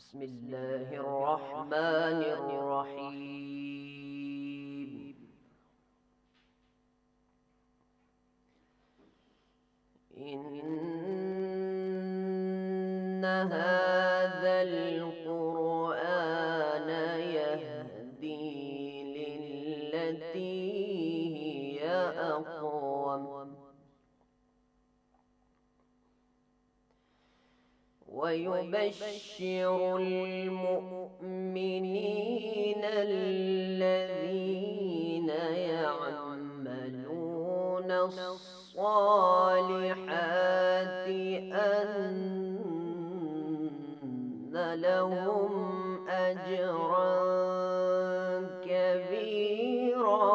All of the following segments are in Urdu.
بسم الله الرحمن الرحيم. إن هذا القرآن يهدي للتي هي أقوم ويبشر المؤمنين الذين يعملون الصالحات أن لهم أجرا كبيرا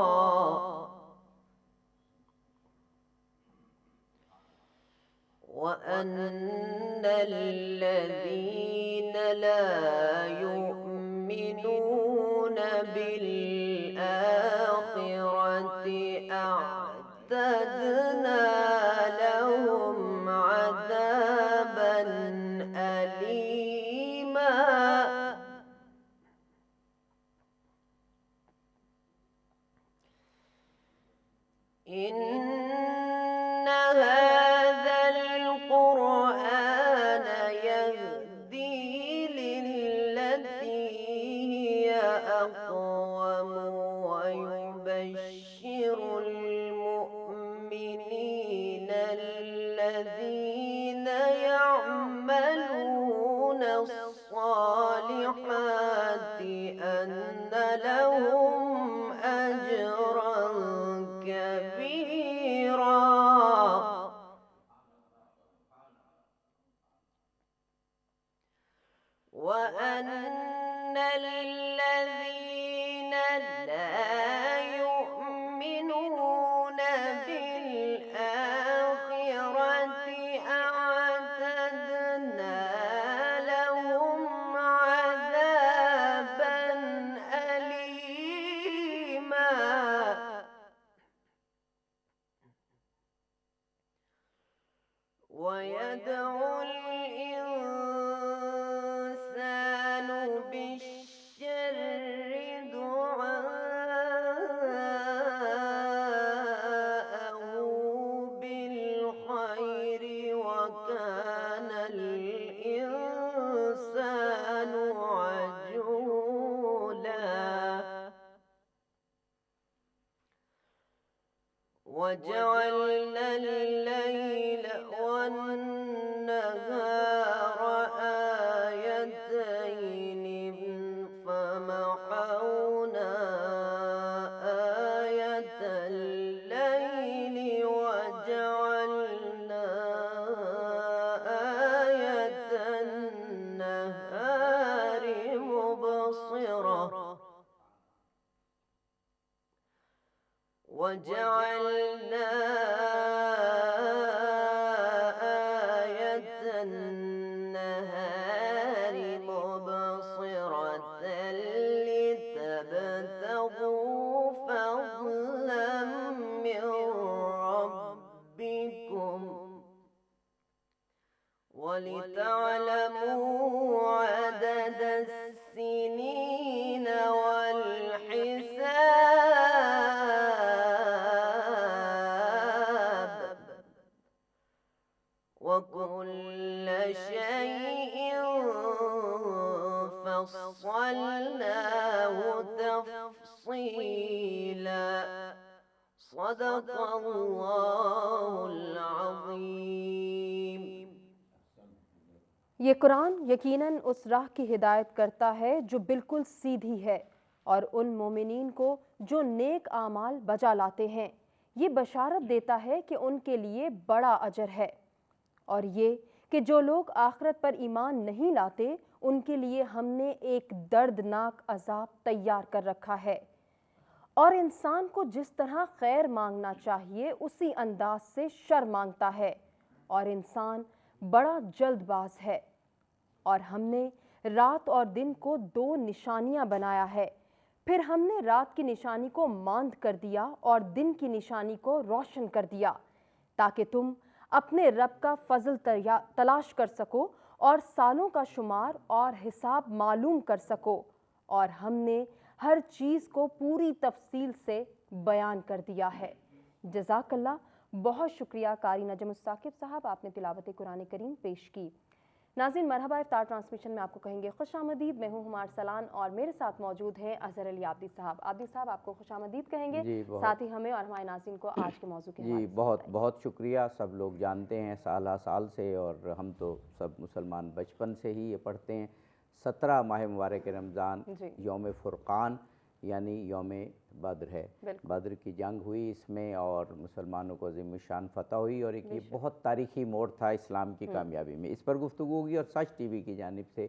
وأن الذين لا يؤمنون بالآخرة أعتدنا لهم عذابا أليما إن هذا القرآن يهدي للتي هي أقوم ويبشر المؤمنين الذين يعملون الصالحات أن لهم أجرا كبيرا وأن الذين لا يؤمنون بالآخرة أعتدنا لهم عذابا أليما ويدعو الإنسان بالشر دعاءه بالخير وكان الإنسان عجولا وجعلنا الليل والنهار آيتين فمحونا آية الليل وجعلنا آية النهار مبصرة وجعلنا آية النهار مبصرة لتبتغوا فضلا من ربكم ولتعلموا عدد السنين والحساب وكل شيء فصلناه تفصيلا صدق الله العظيم. یہ قرآن یقیناً اس راہ کی ہدایت کرتا ہے جو بالکل سیدھی ہے اور ان مومنین کو جو نیک اعمال بجا لاتے ہیں یہ بشارت دیتا ہے کہ ان کے لیے بڑا اجر ہے اور یہ کہ جو لوگ آخرت پر ایمان نہیں لاتے ان کے لیے ہم نے ایک دردناک عذاب تیار کر رکھا ہے اور انسان کو جس طرح خیر مانگنا چاہیے اسی انداز سے شر مانگتا ہے اور انسان بڑا جلد باز ہے اور ہم نے رات اور دن کو دو نشانیاں بنایا ہے پھر ہم نے رات کی نشانی کو ماند کر دیا اور دن کی نشانی کو روشن کر دیا تاکہ تم اپنے رب کا فضل تلاش کر سکو اور سالوں کا شمار اور حساب معلوم کر سکو، اور ہم نے ہر چیز کو پوری تفصیل سے بیان کر دیا ہے۔ جزاک اللہ، بہت شکریہ قاری نجم الثاقب صاحب، آپ نے تلاوت قرآن کریم پیش کی۔ ناظرین، مرحبا افطار ٹرانسمیشن میں آپ کو کہیں گے خوش آمدید۔ میں ہوں ہمار سلان اور میرے ساتھ موجود ہیں اظہر علی عابدی صاحب۔ عابدی صاحب، آپ کو خوش آمدید کہیں گے، ساتھ ہی ہمیں اور ہمارے ناظرین کو آج کے موضوع کے حوالے سے بہت بہت شکریہ۔ سب لوگ جانتے ہیں سالہ سال سے، اور ہم تو سب مسلمان بچپن سے ہی یہ پڑھتے ہیں، 17 ماہ مبارک رمضان یوم فرقان یعنی یوم بدر ہے۔ بدر کی جنگ ہوئی اس میں، اور مسلمانوں کو عظیم الشان فتح ہوئی، اور ایک یہ بہت تاریخی موڑ تھا اسلام کی کامیابی میں۔ اس پر گفتگو ہوگی، اور سچ ٹی وی کی جانب سے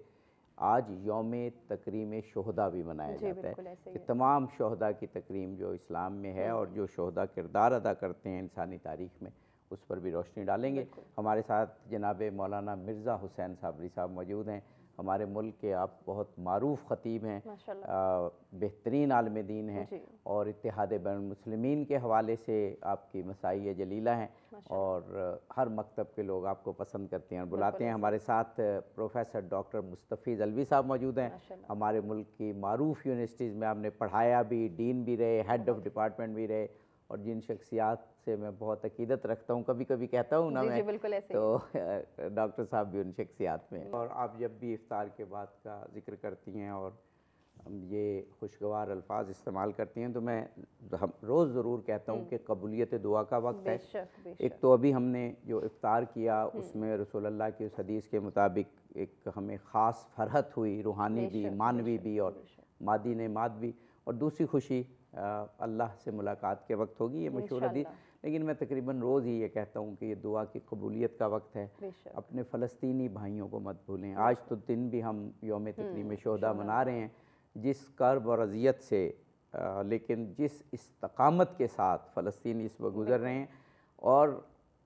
آج یوم تکریم شہداء بھی منایا جاتا ہے کہ تمام شہداء کی تکریم جو اسلام میں ہے، اور جو شہداء کردار ادا کرتے ہیں انسانی تاریخ میں، اس پر بھی روشنی ڈالیں گے۔ ہمارے ساتھ جناب مولانا مرزا حسین صابری صاحب موجود ہیں، ہمارے ملک کے آپ بہت معروف خطیب ہیں، بہترین عالم دین ہیں، اور اتحاد بین المسلمین کے حوالے سے آپ کی مساعی جلیلہ ہیں، اور ہر مکتب کے لوگ آپ کو پسند کرتے ہیں اور بلاتے ہیں۔ ہمارے ساتھ پروفیسر ڈاکٹر مستفیض علوی صاحب موجود ہیں، ہمارے ملک کی معروف یونیورسٹیز میں آپ نے پڑھایا بھی، ڈین بھی رہے، ہیڈ آف ڈپارٹمنٹ بھی رہے، اور جن شخصیات سے میں بہت عقیدت رکھتا ہوں، کبھی کبھی کہتا ہوں نا میں، تو ڈاکٹر صاحب بھی ان شخصیات میں۔ اور آپ جب بھی افطار کے بعد کا ذکر کرتی ہیں اور یہ خوشگوار الفاظ استعمال کرتی ہیں، تو میں روز ضرور کہتا ہوں کہ قبولیت دعا کا وقت ہے۔ ایک تو ابھی ہم نے جو افطار کیا اس میں رسول اللہ کی اس حدیث کے مطابق ایک ہمیں خاص فرحت ہوئی، روحانی بھی، معنوی بھی، اور مادی نعمات بھی، اور دوسری خوشی اللہ سے ملاقات کے وقت ہوگی، یہ مشہور حدیث۔ لیکن میں تقریباً روز ہی یہ کہتا ہوں کہ یہ دعا کی قبولیت کا وقت ہے۔ اپنے فلسطینی بھائیوں کو مت بھولیں۔ آج تو دن بھی ہم یوم تکریم شہداء منا رہے ہیں، جس کرب اور اذیت سے لیکن جس استقامت کے ساتھ فلسطینی اس وقت گزر رہے ہیں، اور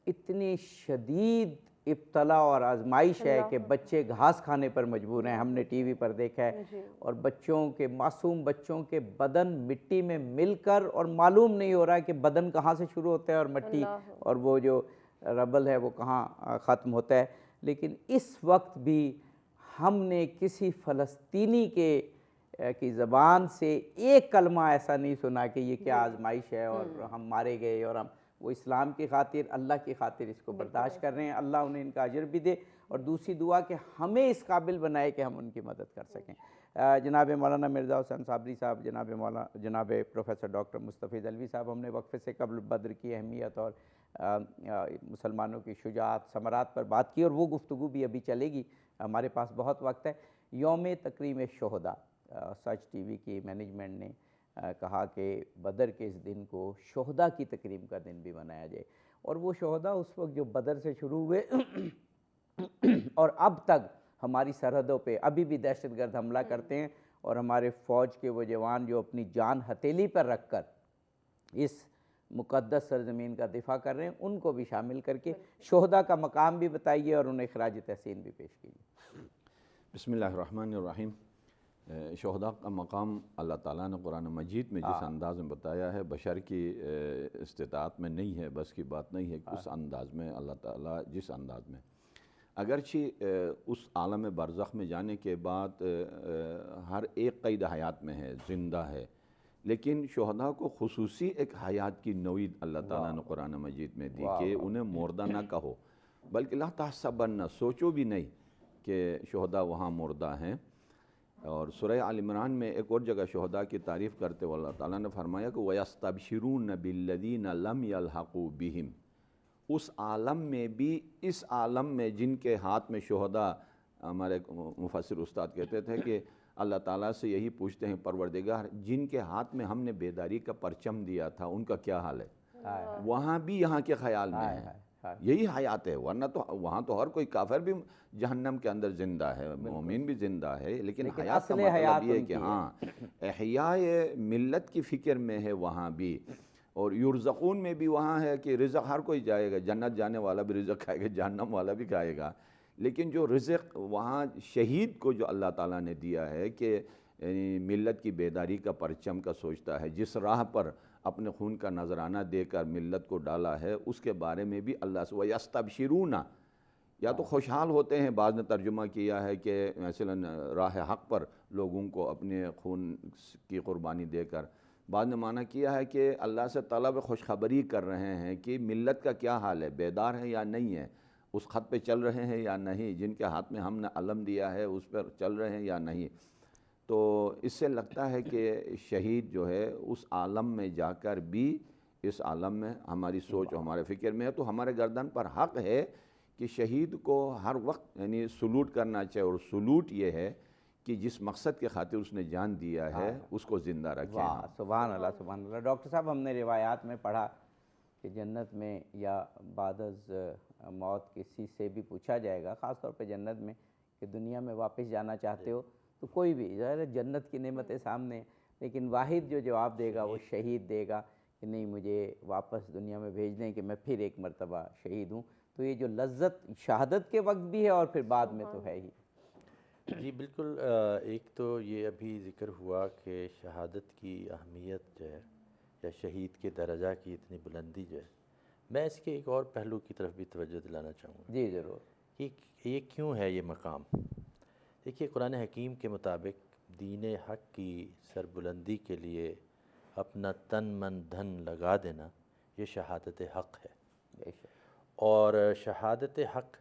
اتنی شدید ابتلا اور آزمائش ہے کہ بچے گھاس کھانے پر مجبور ہیں۔ ہم نے ٹی وی پر دیکھا ہے، اور بچوں کے، معصوم بچوں کے بدن مٹی میں مل کر، اور معلوم نہیں ہو رہا کہ بدن کہاں سے شروع ہوتا ہے اور مٹی اور وہ جو ربل ہے وہ کہاں ختم ہوتا ہے۔ لیکن اس وقت بھی ہم نے کسی فلسطینی کی زبان سے ایک کلمہ ایسا نہیں سنا کہ یہ کیا آزمائش ہے اور ہم مارے گئے، اور ہم وہ اسلام کی خاطر، اللہ کی خاطر اس کو برداشت کر رہے ہیں۔ اللہ انہیں ان کا اجر بھی دے، اور دوسری دعا کہ ہمیں اس قابل بنائے کہ ہم ان کی مدد کر سکیں۔ جناب مولانا مرزا حسین صابری صاحب، جناب پروفیسر ڈاکٹر مستفیض علوی صاحب، ہم نے وقفے سے قبل بدر کی اہمیت اور مسلمانوں کی شجاعت، ثمرات پر بات کی، اور وہ گفتگو بھی ابھی چلے گی، ہمارے پاس بہت وقت ہے۔ یوم تکریم شہداء، سچ ٹی وی کی مینجمنٹ نے کہا کہ بدر کے اس دن کو شہداء کی تکریم کا دن بھی منایا جائے، اور وہ شہداء اس وقت جو بدر سے شروع ہوئے اور اب تک ہماری سرحدوں پہ ابھی بھی دہشت گرد حملہ کرتے ہیں، اور ہمارے فوج کے وہ جوان جو اپنی جان ہتھیلی پر رکھ کر اس مقدس سرزمین کا دفاع کر رہے ہیں، ان کو بھی شامل کر کے شہداء کا مقام بھی بتائیے اور انہیں خراج تحسین بھی پیش کیجیے۔ بسم اللہ الرحمن الرحیم۔ شہداء کا مقام اللہ تعالیٰ نے قرآن مجید میں جس انداز میں بتایا ہے، بشر کی استطاعت میں نہیں ہے، بس کی بات نہیں ہے کہ اس انداز میں اللہ تعالیٰ جس انداز میں، اگرچہ اس عالم برزخ میں جانے کے بعد ہر ایک قید حیات میں ہے، زندہ ہے، لیکن شہداء کو خصوصی ایک حیات کی نوید اللہ تعالیٰ نے قرآن مجید میں دی کہ انہیں مردہ نہ کہو، بلکہ لا تحسبن، سوچو بھی نہیں کہ شہداء وہاں مردہ ہیں۔ اور سورہ آل عمران میں ایک اور جگہ شہداء کی تعریف کرتے ہوئے اللہ تعالیٰ نے فرمایا کہ وَيَسْتَبْشِرُونَ بِالَّذِينَ لَمْ يَلْحَقُوا بِهِمْ، اس عالم میں بھی، اس عالم میں جن کے ہاتھ میں شہداء، ہمارے مفسر استاد کہتے تھے کہ اللہ تعالیٰ سے یہی پوچھتے ہیں پروردگار، جن کے ہاتھ میں ہم نے بیداری کا پرچم دیا تھا ان کا کیا حال ہے؟ وہاں بھی یہاں کے خیال میں ہے، یہی حیات ہے، ورنہ تو وہاں تو ہر کوئی کافر بھی جہنم کے اندر زندہ ہے، مومن بھی زندہ ہے، لیکن حیات کا مطلب یہ ہے کہ ہاں احیاء ملت کی فکر میں ہے وہاں بھی۔ اور یرزقون میں بھی وہاں ہے کہ رزق ہر کوئی جائے گا، جنت جانے والا بھی رزق کھائے گا، جہنم والا بھی کھائے گا، لیکن جو رزق وہاں شہید کو جو اللہ تعالیٰ نے دیا ہے کہ ملت کی بیداری کا پرچم کا سوچتا ہے، جس راہ پر اپنے خون کا نذرانہ دے کر ملت کو ڈالا ہے، اس کے بارے میں بھی اللہ سے وَيَسْتَبْشِرُونَ، یا تو خوشحال ہوتے ہیں، بعض نے ترجمہ کیا ہے کہ مثلاً راہ حق پر لوگوں کو اپنے خون کی قربانی دے کر، بعض نے معنی کیا ہے کہ اللہ سے طلب خوشخبری کر رہے ہیں کہ ملت کا کیا حال ہے، بیدار ہے یا نہیں ہے، اس خط پہ چل رہے ہیں یا نہیں، جن کے ہاتھ میں ہم نے علم دیا ہے اس پر چل رہے ہیں یا نہیں۔ تو اس سے لگتا ہے کہ شہید جو ہے اس عالم میں جا کر بھی اس عالم میں ہماری سوچ و ہمارے فکر میں ہے، تو ہمارے گردن پر حق ہے کہ شہید کو ہر وقت یعنی سلوٹ کرنا چاہیے، اور سلوٹ یہ ہے کہ جس مقصد کے خاطر اس نے جان دیا ہے اس کو زندہ رکھیں۔ واہ، سبحان اللہ سبحان اللہ۔ ڈاکٹر صاحب، ہم نے روایات میں پڑھا کہ جنت میں یا بعد از موت کسی سے بھی پوچھا جائے گا، خاص طور پہ جنت میں، کہ دنیا میں واپس جانا چاہتے ہو، تو کوئی بھی ظاہر ہے جنت کی نعمتیں سامنے ہیں، لیکن واحد جو جواب دے گا وہ شہید دے گا کہ نہیں، مجھے واپس دنیا میں بھیج دیں کہ میں پھر ایک مرتبہ شہید ہوں۔ تو یہ جو لذت شہادت کے وقت بھی ہے اور پھر بعد میں تو ہے ہی۔ جی بالکل، ایک تو یہ ابھی ذکر ہوا کہ شہادت کی اہمیت جو ہے یا شہید کے درجہ کی اتنی بلندی جو ہے، میں اس کے ایک اور پہلو کی طرف بھی توجہ دلانا چاہوں گا۔ جی ضرور۔ کہ یہ کیوں ہے یہ مقام؟ دیکھیے، قرآن حکیم کے مطابق دین حق کی سربلندی کے لیے اپنا تن من دھن لگا دینا یہ شہادت حق ہے، بے شک۔ اور شہادت حق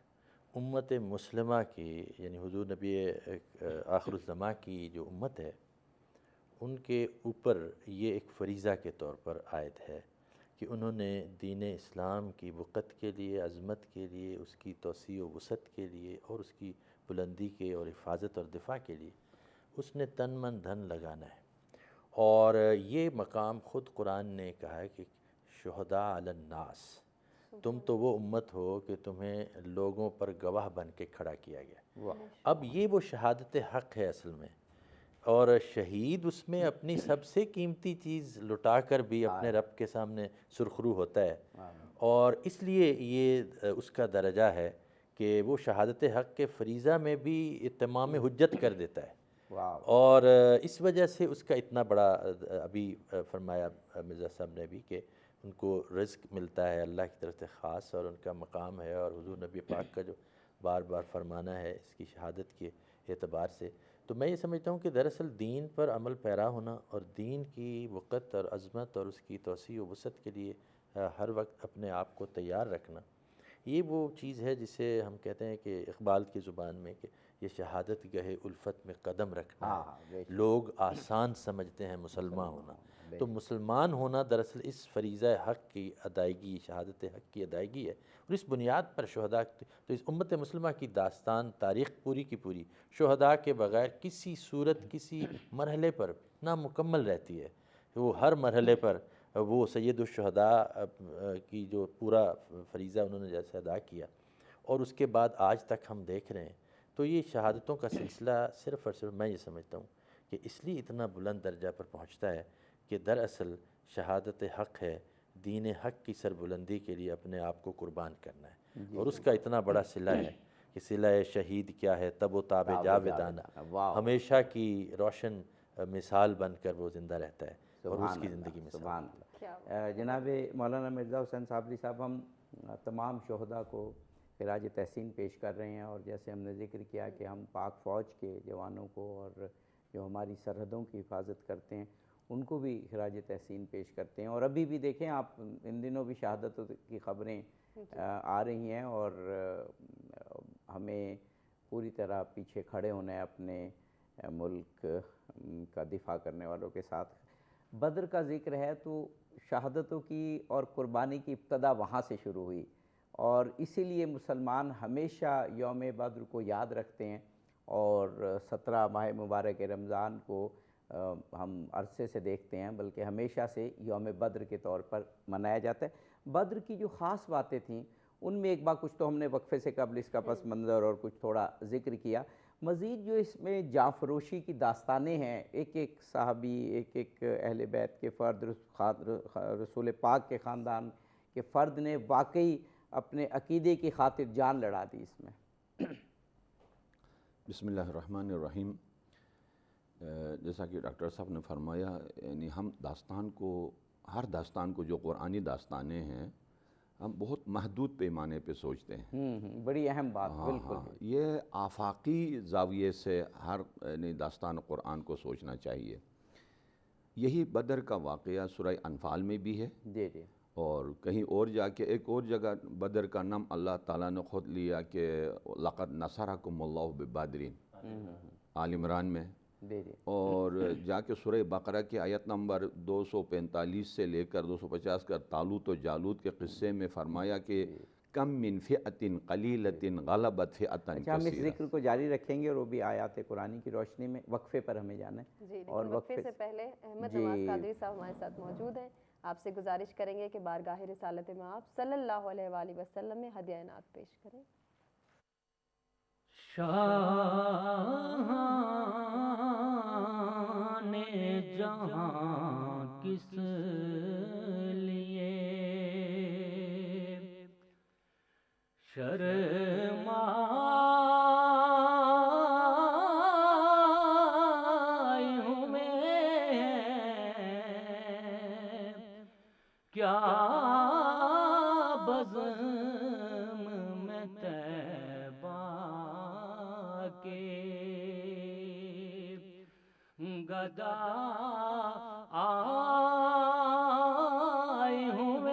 امت مسلمہ کی، یعنی حضور نبی آخر الزماں کی جو امت ہے، ان کے اوپر یہ ایک فریضہ کے طور پر عائد ہے کہ انہوں نے دین اسلام کی وقت کے لیے، عظمت کے لیے، اس کی توسیع و وسعت کے لیے اور اس کی بلندی کے اور حفاظت اور دفاع کے لیے اس نے تن من دھن لگانا ہے۔ اور یہ مقام خود قرآن نے کہا ہے کہ شہداء علی الناس، تم تو وہ امت ہو کہ تمہیں لوگوں پر گواہ بن کے کھڑا کیا گیا۔ اب یہ وہ شہادت حق ہے اصل میں، اور شہید اس میں اپنی سب سے قیمتی چیز لٹا کر بھی اپنے رب کے سامنے سرخرو ہوتا ہے، اور اس لیے یہ اس کا درجہ ہے کہ وہ شہادت حق کے فریضہ میں بھی اتمام حجت کر دیتا ہے، اور اس وجہ سے اس کا اتنا بڑا، ابھی فرمایا مرزا صاحب نے بھی کہ ان کو رزق ملتا ہے اللہ کی طرف سے خاص، اور ان کا مقام ہے، اور حضور نبی پاک کا جو بار بار فرمانا ہے اس کی شہادت کے اعتبار سے، تو میں یہ سمجھتا ہوں کہ دراصل دین پر عمل پیرا ہونا اور دین کی وقت اور عظمت اور اس کی توسیع و وسعت کے لیے ہر وقت اپنے آپ کو تیار رکھنا، یہ وہ چیز ہے جسے ہم کہتے ہیں کہ اقبال کی زبان میں کہ یہ شہادت گہے الفت میں قدم رکھنا ہے۔ لوگ آسان سمجھتے ہیں مسلمان ہونا، تو مسلمان ہونا دراصل اس فریضہ حق کی ادائیگی، شہادت حق کی ادائیگی ہے، اور اس بنیاد پر شہداء، تو اس امت مسلمہ کی داستان، تاریخ پوری کی پوری شہداء کے بغیر کسی صورت، کسی مرحلے پر نامکمل رہتی ہے۔ وہ ہر مرحلے پر وہ سید الشہداء کی جو پورا فریضہ انہوں نے جیسے ادا کیا، اور اس کے بعد آج تک ہم دیکھ رہے ہیں، تو یہ شہادتوں کا سلسلہ صرف اور صرف میں یہ سمجھتا ہوں کہ اس لیے اتنا بلند درجہ پر پہنچتا ہے کہ دراصل شہادت حق ہے دین حق کی سربلندی کے لیے اپنے آپ کو قربان کرنا ہے، اور اس کا اتنا بڑا صلہ ہے کہ صلہ شہید کیا ہے، تب و تاب جاودانہ، ہمیشہ کی روشن مثال بن کر وہ زندہ رہتا ہے، اور اس کی زندگی میں سبحان اللہ۔ جناب مولانا مرزا حسین صابری صاحب، ہم تمام شہداء کو خراج تحسین پیش کر رہے ہیں، اور جیسے ہم نے ذکر کیا کہ ہم پاک فوج کے جوانوں کو اور جو ہماری سرحدوں کی حفاظت کرتے ہیں ان کو بھی خراج تحسین پیش کرتے ہیں، اور ابھی بھی دیکھیں آپ، ان دنوں بھی شہادتوں کی خبریں آ رہی ہیں، اور ہمیں پوری طرح پیچھے کھڑے ہونا ہے اپنے ملک کا دفاع کرنے والوں کے ساتھ۔ بدر کا ذکر ہے تو شہادتوں کی اور قربانی کی ابتدا وہاں سے شروع ہوئی، اور اسی لیے مسلمان ہمیشہ یوم بدر کو یاد رکھتے ہیں، اور 17 ماہ مبارک رمضان کو ہم عرصے سے دیکھتے ہیں، بلکہ ہمیشہ سے یوم بدر کے طور پر منایا جاتا ہے۔ بدر کی جو خاص باتیں تھیں ان میں ایک بار کچھ تو ہم نے وقفے سے قبل اس کا پس منظر اور کچھ تھوڑا ذکر کیا، مزید جو اس میں جعفروشی کی داستانیں ہیں، ایک ایک صحابی، ایک ایک اہل بیت کے فرد، رسول پاک کے خاندان کے فرد نے واقعی اپنے عقیدے کی خاطر جان لڑا دی اس میں۔ بسم اللہ الرحمن الرحیم۔ جیسا کہ ڈاکٹر صاحب نے فرمایا، یعنی ہم داستان کو، ہر داستان کو جو قرآنی داستانیں ہیں، ہم بہت محدود پیمانے پہ سوچتے ہیں۔ بڑی اہم بات، بالکل۔ یہ آفاقی زاویے سے ہر داستان قرآن کو سوچنا چاہیے۔ یہی بدر کا واقعہ سورہ انفال میں بھی ہے، جی جی، اور کہیں اور جا کے ایک اور جگہ بدر کا نام اللہ تعالیٰ نے خود لیا کہ لقد نصرکم اللہ ببدر، آل عمران میں، جی جی، اور جا کے سورہ بقرہ کی آیت نمبر 245 سے لے کر 250 کا طالوت و جالوت کے قصے میں فرمایا کہ کم من فئۃ قلیلۃ غلبت فئۃ اچھا، ہم اس کثیرہ۔ ذکر کو جاری رکھیں گے اور وہ بھی آیات قرآنی کی روشنی میں۔ وقفے پر ہمیں جانا ہے، جی، اور لیکن وقفے سے پہلے احمد نواز قادری صاحب ہمارے ساتھ موجود ہیں۔ آپ سے گزارش کریں گے کہ بارگاہ رسالت مآب صلی اللہ علیہ وآلہ وسلم میں ہدیہ عنایت پیش کریں۔ شان جہاں کس لیے شرمائی ہوں میں، کیا بزم میں طیبہ کے گدا آئی ہوں میں،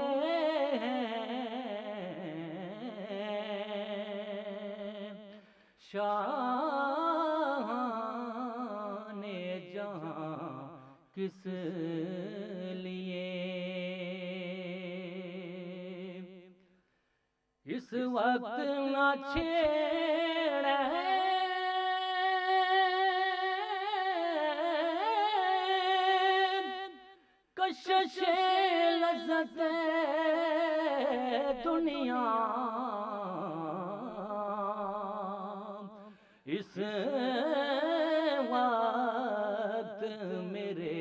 شان جہاں کس لیے اس وقت نہ چھیڑے کشش لذت دنیا، اس وقت میرے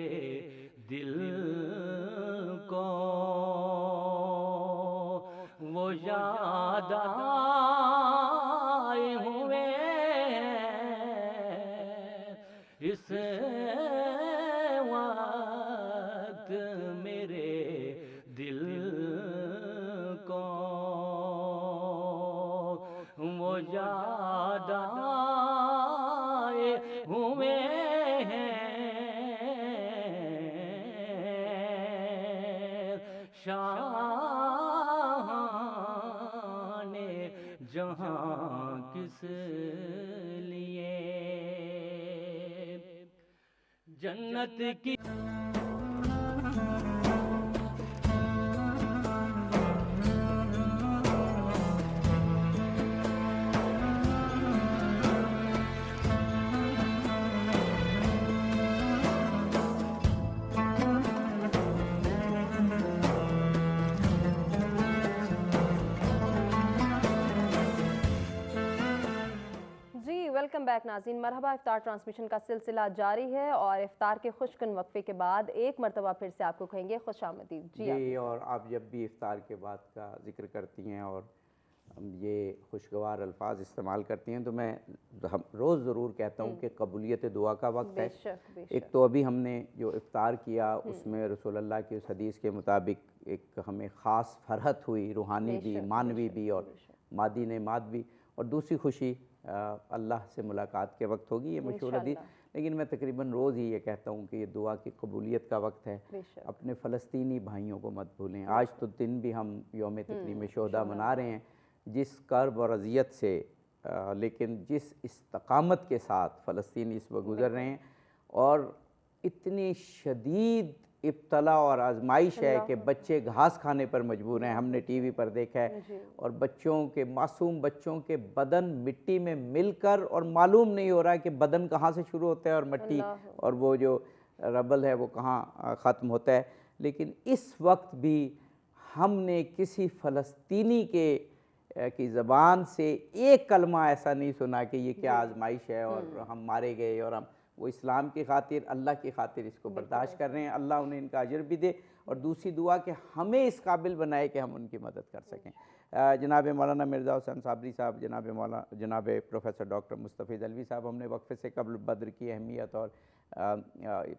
دل کو وہ یاد آئے ہوئے، اس وقت میرے دل کو وہ یاد آئے ہوئے ہیں، شان جہاں کس لیے جنت کی ویلکم بیک ناظرین، مرحبا۔ افطار ٹرانسمیشن کا سلسلہ جاری ہے اور افطار کے خوشگوار وقفے کے بعد ایک مرتبہ پھر سے آپ کو کہیں گے خوش آمدید۔ جی، اور آپ جب بھی افطار کے بعد کا ذکر کرتی ہیں اور یہ خوشگوار الفاظ استعمال کرتی ہیں تو میں روز ضرور کہتا ہوں کہ قبولیت دعا کا وقت ہے۔ ایک تو ابھی ہم نے جو افطار کیا اس میں رسول اللہ کی اس حدیث کے مطابق ایک ہمیں خاص فرحت ہوئی، روحانی بھی، معنوی بھی اور مادی نعمات بھی، اور دوسری خوشی اللہ سے ملاقات کے وقت ہوگی، یہ مشہور حدیث۔ لیکن میں تقریباً روز ہی یہ کہتا ہوں کہ یہ دعا کی قبولیت کا وقت ہے۔ اپنے فلسطینی بھائیوں کو مت بھولیں۔ آج تو دن بھی ہم یوم تکریم شہداء منا رہے ہیں، جس کرب اور اذیت سے لیکن جس استقامت کے ساتھ فلسطینی اس وقت گزر رہے ہیں، اور اتنی شدید ابتلا اور آزمائش ہے کہ بچے گھاس کھانے پر مجبور ہیں۔ ہم نے ٹی وی پر دیکھا ہے، اور بچوں کے، معصوم بچوں کے بدن مٹی میں مل کر، اور معلوم نہیں ہو رہا کہ بدن کہاں سے شروع ہوتا ہے اور مٹی اور وہ جو ربل ہے وہ کہاں ختم ہوتا ہے۔ لیکن اس وقت بھی ہم نے کسی فلسطینی کی زبان سے ایک کلمہ ایسا نہیں سنا کہ یہ کیا آزمائش ہے اور ہم مارے گئے، اور ہم وہ اسلام کی خاطر، اللہ کی خاطر اس کو برداشت کر رہے ہیں۔ اللہ انہیں ان کا اجر بھی دے، اور دوسری دعا کہ ہمیں اس قابل بنائے کہ ہم ان کی مدد کر سکیں۔ جناب مولانا مرزا حسین صابری صاحب، جناب پروفیسر ڈاکٹر مستفیض علوی صاحب، ہم نے وقفے سے قبل بدر کی اہمیت اور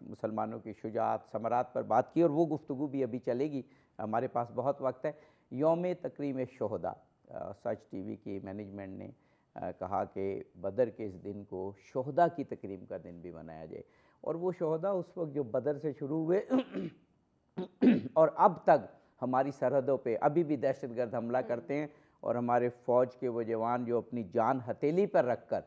مسلمانوں کی شجاعت، ثمرات پر بات کی، اور وہ گفتگو بھی ابھی چلے گی، ہمارے پاس بہت وقت ہے۔ یوم تکریم شہداء، سچ ٹی وی کی مینجمنٹ نے کہا کہ بدر کے اس دن کو شہداء کی تکریم کا دن بھی منایا جائے، اور وہ شہداء اس وقت جو بدر سے شروع ہوئے اور اب تک ہماری سرحدوں پہ ابھی بھی دہشت گرد حملہ کرتے ہیں، اور ہمارے فوج کے وہ جوان جو اپنی جان ہتھیلی پر رکھ کر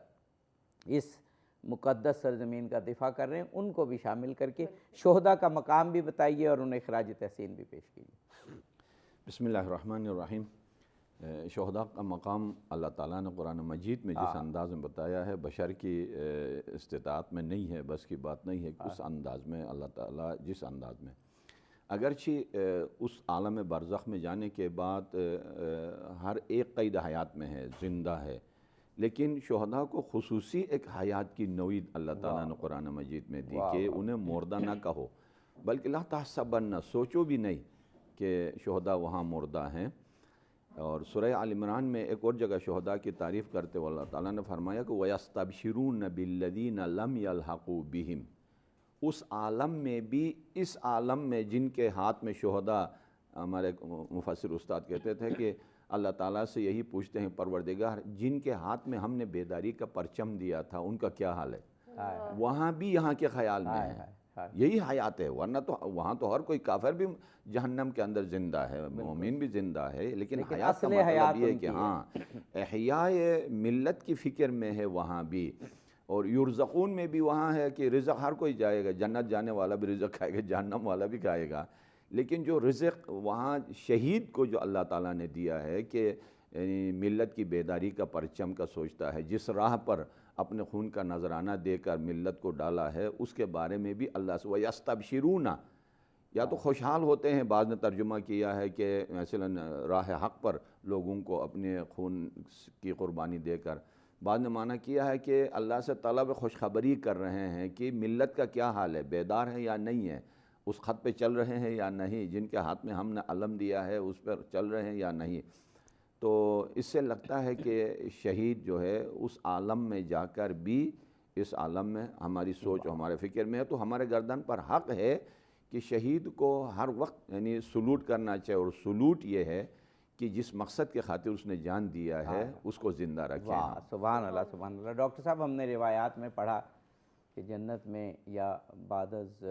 اس مقدس سرزمین کا دفاع کر رہے ہیں، ان کو بھی شامل کر کے شہداء کا مقام بھی بتائیے اور انہیں خراج تحسین بھی پیش کیجیے۔ بسم اللہ الرحمن الرحیم۔ شہداء کا مقام اللہ تعالیٰ نے قرآن مجید میں جس انداز میں بتایا ہے، بشر کی استطاعت میں نہیں ہے، بس کی بات نہیں ہے کہ اس انداز میں اللہ تعالیٰ جس انداز میں، اگرچہ اس عالم برزخ میں جانے کے بعد ہر ایک قید حیات میں ہے، زندہ ہے، لیکن شہداء کو خصوصی ایک حیات کی نوید اللہ تعالیٰ نے قرآن مجید میں دی کہ انہیں مردہ نہ کہو، بلکہ لا تحسبن، سوچو بھی نہیں کہ شہداء وہاں مردہ ہیں۔ اور سورہ آل عمران میں ایک اور جگہ شہداء کی تعریف کرتے ہوئے اللہ تعالیٰ نے فرمایا کہ وَيَسْتَبْشِرُونَ بِالَّذِينَ لَمْ يَلْحَقُوا بِهِمْ، اس عالم میں بھی، اس عالم میں جن کے ہاتھ میں شہداء، ہمارے مفسر استاد کہتے تھے کہ اللہ تعالیٰ سے یہی پوچھتے ہیں پروردگار جن کے ہاتھ میں ہم نے بیداری کا پرچم دیا تھا ان کا کیا حال ہے، وہاں بھی یہاں کے خیال میں ہے، یہی حیات ہے، ورنہ تو وہاں تو ہر کوئی کافر بھی جہنم کے اندر زندہ ہے، مومن بھی زندہ ہے، لیکن حیات کا مطلب یہ ہے کہ ہاں احیاء ملت کی فکر میں ہے وہاں بھی، اور یرزقون میں بھی وہاں ہے کہ رزق ہر کوئی جائے گا، جنت جانے والا بھی رزق کھائے گا، جہنم والا بھی کھائے گا، لیکن جو رزق وہاں شہید کو جو اللہ تعالیٰ نے دیا ہے کہ ملت کی بیداری کا پرچم کا سوچتا ہے، جس راہ پر اپنے خون کا نذرانہ دے کر ملت کو ڈالا ہے، اس کے بارے میں بھی اللہ سے وَيَسْتَبْشِرُونَ، یا تو خوشحال ہوتے ہیں، بعض نے ترجمہ کیا ہے کہ مثلا راہ حق پر لوگوں کو اپنے خون کی قربانی دے کر، بعض نے معنی کیا ہے کہ اللہ سے طلب خوشخبری کر رہے ہیں کہ ملت کا کیا حال ہے، بیدار ہے یا نہیں ہے، اس خط پہ چل رہے ہیں یا نہیں، جن کے ہاتھ میں ہم نے علم دیا ہے اس پر چل رہے ہیں یا نہیں۔ تو اس سے لگتا ہے کہ شہید جو ہے اس عالم میں جا کر بھی، اس عالم میں ہماری سوچ و ہمارے فکر میں ہے، تو ہمارے گردن پر حق ہے کہ شہید کو ہر وقت یعنی سلوٹ کرنا چاہیے، اور سلوٹ یہ ہے کہ جس مقصد کے خاطر اس نے جان دیا ہے اس کو زندہ رکھیں۔ واہ، سبحان اللہ، سبحان اللہ۔ ڈاکٹر صاحب، ہم نے روایات میں پڑھا کہ جنت میں یا بعد از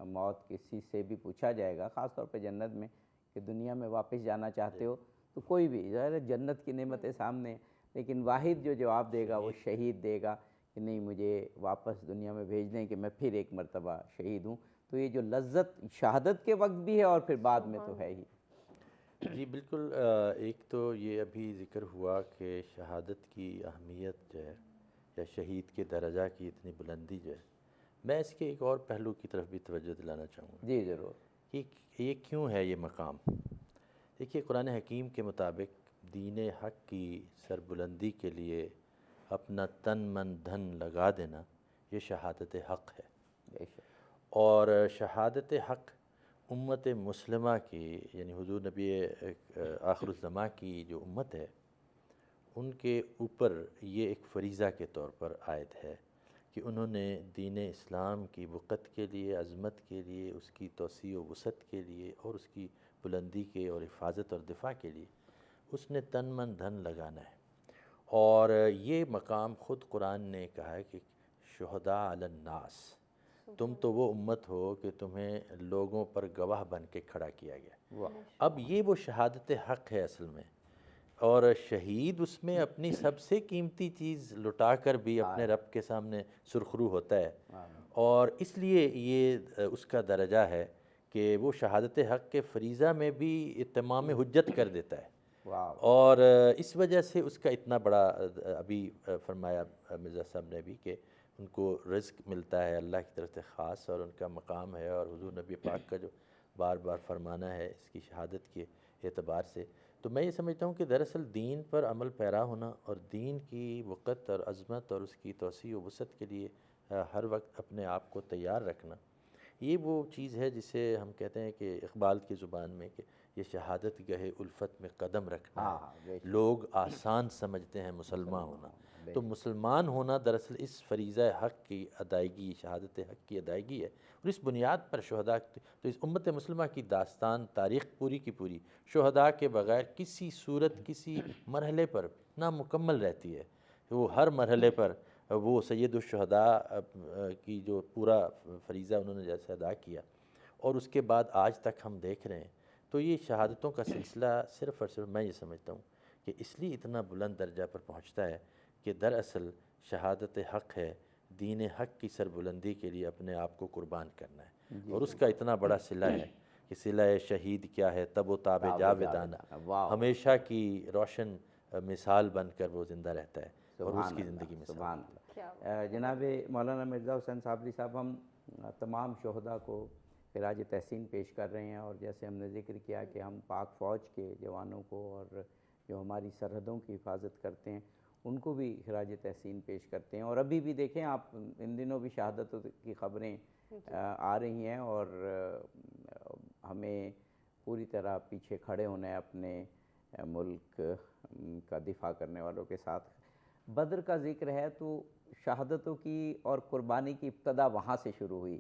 موت کسی سے بھی پوچھا جائے گا، خاص طور پہ جنت میں، کہ دنیا میں واپس جانا چاہتے ہو، تو کوئی بھی ظاہر ہے جنت کی نعمتیں سامنے ہیں، لیکن واحد جو جواب دے گا وہ شہید دے گا کہ نہیں، مجھے واپس دنیا میں بھیج دیں کہ میں پھر ایک مرتبہ شہید ہوں۔ تو یہ جو لذت شہادت کے وقت بھی ہے اور پھر بعد میں تو ہے ہی۔ جی بالکل، ایک تو یہ ابھی ذکر ہوا کہ شہادت کی اہمیت جو ہے یا شہید کے درجہ کی اتنی بلندی جو ہے، میں اس کے ایک اور پہلو کی طرف بھی توجہ دلانا چاہوں گا۔ جی ضرور۔ کہ یہ کیوں ہے یہ مقام؟ دیکھیے، قرآن حکیم کے مطابق دین حق کی سربلندی کے لیے اپنا تن من دھن لگا دینا یہ شہادت حق ہے، بے شک۔ اور شہادت حق امت مسلمہ کی، یعنی حضور نبی آخر الزماں کی جو امت ہے، ان کے اوپر یہ ایک فریضہ کے طور پر عائد ہے کہ انہوں نے دین اسلام کی وقت کے لیے، عظمت کے لیے، اس کی توسیع و وسعت کے لیے، اور اس کی بلندی کے اور حفاظت اور دفاع کے لیے اس نے تن من دھن لگانا ہے۔ اور یہ مقام خود قرآن نے کہا ہے کہ شہداء علی الناس، تم تو وہ امت ہو کہ تمہیں لوگوں پر گواہ بن کے کھڑا کیا گیا۔ اب یہ وہ شہادت حق ہے اصل میں، اور شہید اس میں اپنی سب سے قیمتی چیز لٹا کر بھی اپنے رب کے سامنے سرخرو ہوتا ہے، اور اس لیے یہ اس کا درجہ ہے کہ وہ شہادت حق کے فریضہ میں بھی اتمام حجت کر دیتا ہے، اور اس وجہ سے اس کا اتنا بڑا، ابھی فرمایا مرزا صاحب نے بھی کہ ان کو رزق ملتا ہے اللہ کی طرف سے خاص، اور ان کا مقام ہے، اور حضور نبی پاک کا جو بار بار فرمانا ہے اس کی شہادت کے اعتبار سے، تو میں یہ سمجھتا ہوں کہ دراصل دین پر عمل پیرا ہونا اور دین کی وقت اور عظمت اور اس کی توسیع و وسعت کے لیے ہر وقت اپنے آپ کو تیار رکھنا، یہ وہ چیز ہے جسے ہم کہتے ہیں کہ اقبال کی زبان میں کہ یہ شہادت گہے الفت میں قدم رکھنا ہے۔ لوگ آسان سمجھتے ہیں مسلمان ہونا، تو مسلمان ہونا دراصل اس فریضہ حق کی ادائیگی، شہادت حق کی ادائیگی ہے، اور اس بنیاد پر شہداء، تو اس امت مسلمہ کی داستان، تاریخ پوری کی پوری شہداء کے بغیر کسی صورت، کسی مرحلے پر نامکمل رہتی ہے۔ وہ ہر مرحلے پر وہ سید الشہداء کی جو پورا فریضہ انہوں نے جیسے ادا کیا، اور اس کے بعد آج تک ہم دیکھ رہے ہیں، تو یہ شہادتوں کا سلسلہ صرف اور صرف میں یہ سمجھتا ہوں کہ اس لیے اتنا بلند درجہ پر پہنچتا ہے کہ دراصل شہادت حق ہے دین حق کی سربلندی کے لیے اپنے آپ کو قربان کرنا ہے، اور اس کا اتنا بڑا صلہ ہے کہ صلہ شہید کیا ہے تب و تاب جاودانہ، ہمیشہ کی روشن مثال بن کر وہ زندہ رہتا ہے، اور اس کی زندگی میں سبحان اللہ۔ جناب مولانا مرزا حسین صابری صاحب، ہم تمام شہداء کو خراج تحسین پیش کر رہے ہیں، اور جیسے ہم نے ذکر کیا کہ ہم پاک فوج کے جوانوں کو اور جو ہماری سرحدوں کی حفاظت کرتے ہیں ان کو بھی خراج تحسین پیش کرتے ہیں، اور ابھی بھی دیکھیں آپ ان دنوں بھی شہادتوں کی خبریں آ رہی ہیں، اور ہمیں پوری طرح پیچھے کھڑے ہونا ہے اپنے ملک کا دفاع کرنے والوں کے ساتھ۔ بدر کا ذکر ہے تو شہادتوں کی اور قربانی کی ابتدا وہاں سے شروع ہوئی،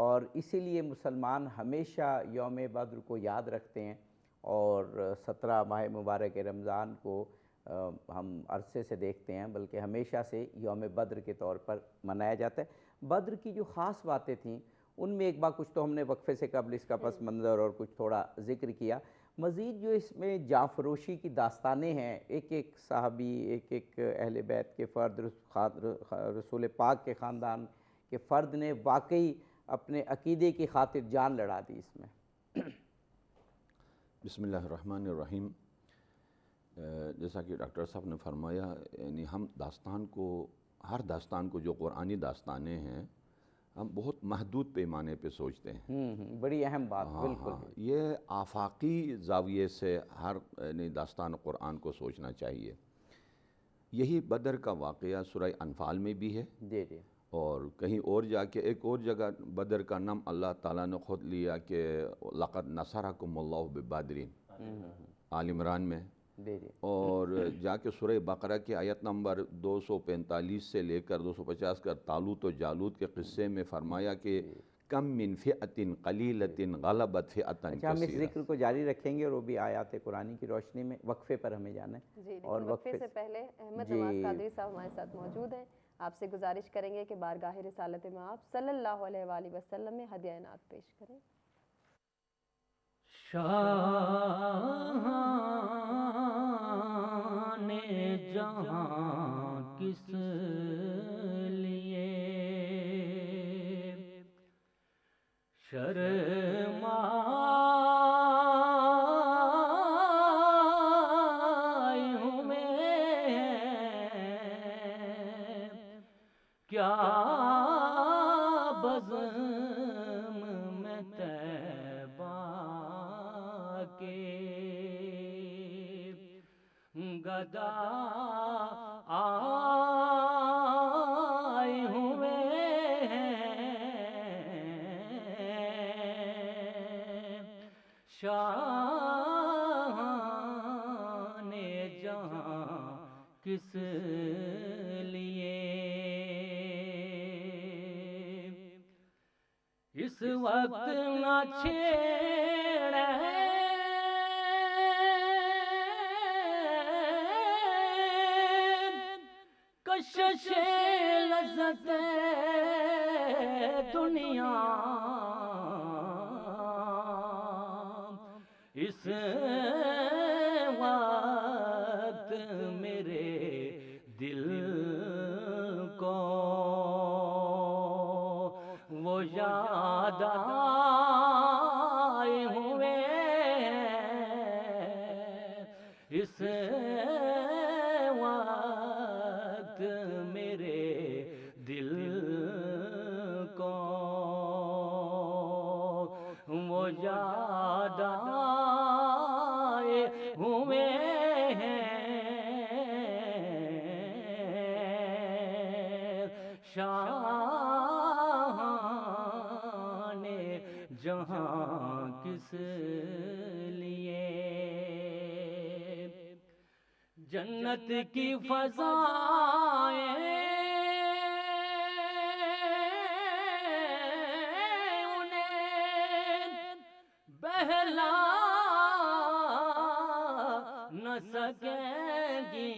اور اسی لیے مسلمان ہمیشہ یوم بدر کو یاد رکھتے ہیں، اور 17 ماہ مبارک رمضان کو ہم عرصے سے دیکھتے ہیں، بلکہ ہمیشہ سے یوم بدر کے طور پر منایا جاتا ہے۔ بدر کی جو خاص باتیں تھیں ان میں ایک بار کچھ تو ہم نے وقفے سے قبل اس کا پس منظر اور کچھ تھوڑا ذکر کیا، مزید جو اس میں جانفروشی کی داستانیں ہیں، ایک ایک صحابی، ایک ایک اہل بیت کے فرد، رسول پاک کے خاندان کے فرد نے واقعی اپنے عقیدے کی خاطر جان لڑا دی اس میں۔ بسم اللہ الرحمن الرحیم۔ جیسا کہ ڈاکٹر صاحب نے فرمایا، یعنی ہم داستان کو، ہر داستان کو جو قرآنی داستانیں ہیں، ہم بہت محدود پیمانے پہ سوچتے ہیں۔ بڑی اہم بات، بالکل یہ آفاقی زاویے سے ہر داستان قرآن کو سوچنا چاہیے۔ یہی بدر کا واقعہ سورہ انفال میں بھی ہے، جی جی، اور کہیں اور جا کے ایک اور جگہ بدر کا نام اللہ تعالیٰ نے خود لیا کہ لَقَدْ نَصَرَكُمُ اللَّهُ بِبَدْرٍ، آل عمران میں، اور جا کے سورہ بقرہ کی آیت نمبر 245 سے لے کر 250 کا طالوت و جالوت کے قصے میں فرمایا کہ کم من فئۃ قلیلۃ غلبت فئۃ کثیرہ۔ ہم اس ذکر کو جاری رکھیں گے، اور وہ بھی آیات قرآنی کی روشنی میں۔ وقفے پر ہمیں جانا ہے، جی، اور وقفے سے پہلے احمد نواز قادری صاحب ہمارے ساتھ موجود ہیں، آپ سے گزارش کریں گے کہ بارگاہ رسالت مآب صلی اللہ علیہ وآلہ وسلم میں ہدیہ عنایت پیش کریں۔ شان جہاں کس لیے شرمائی ہوں میں، کیا بزم میں طیبہ کے گدا آئی ہوں میں، شان جہاں کس لیے اس وقت نہ چھیڑے کشش لذت دنیا، اس وقت میرے دل کو وہ یاد آئے ہوئے، اس وقت میرے دل کو وہ یاد آئے ہوئے شان جہاں کس لیے جنت کی فضائیں انہیں بہلا نہ سکیں گی۔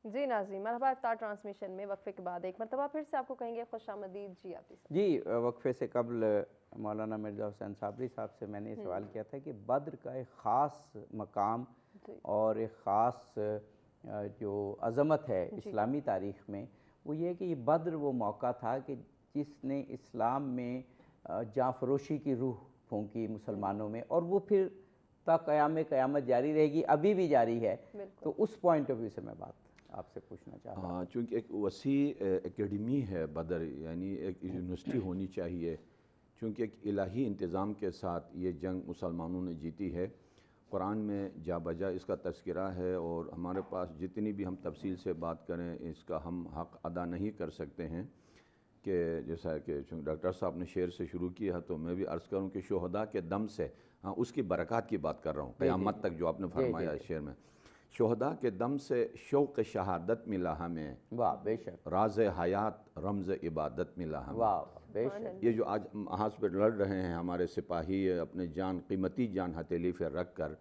جی ناظرین، مرحبا افطار ٹرانسمیشن میں وقفے کے بعد ایک مرتبہ پھر سے آپ کو کہیں گے خوش آمدید۔ جی عاطف صاحب۔ جی، وقفے سے قبل مولانا مرزا حسین صابری صاحب سے میں نے یہ سوال کیا تھا کہ بدر کا ایک خاص مقام اور ایک خاص جو عظمت ہے اسلامی تاریخ میں، وہ یہ ہے کہ یہ بدر وہ موقع تھا کہ جس نے اسلام میں جاں فروشی کی روح پھونکی مسلمانوں میں، اور وہ پھر تا قیامت جاری رہے گی، ابھی بھی جاری ہے۔ تو اس پوائنٹ آف ویو سے میں بات آپ سے پوچھنا چاہتا ہوں۔ چونکہ ایک وسیع اکیڈمی ہے بدر، یعنی ایک یونیورسٹی ہونی چاہیے، چونکہ ایک الہی انتظام کے ساتھ یہ جنگ مسلمانوں نے جیتی ہے۔ قرآن میں جا بجا اس کا تذکرہ ہے، اور ہمارے پاس جتنی بھی ہم تفصیل سے بات کریں اس کا ہم حق ادا نہیں کر سکتے ہیں، کہ جیسا کہ ڈاکٹر صاحب نے شعر سے شروع کیا تو میں بھی عرض کروں کہ شہداء کے دم سے، ہاں اس کی برکات کی بات کر رہا ہوں، قیامت تک جو آپ نے فرمایا شعر میں، شہداء کے دم سے شوق شہادت ملا ہمیں، واہ بے شک، راز حیات رمز عبادت ملا ہمیں۔ واہ بے شک۔ یہ جو آج محاذ پہ لڑ رہے ہیں ہمارے سپاہی، اپنے قیمتی جان ہتھیلی پہ رکھ کر،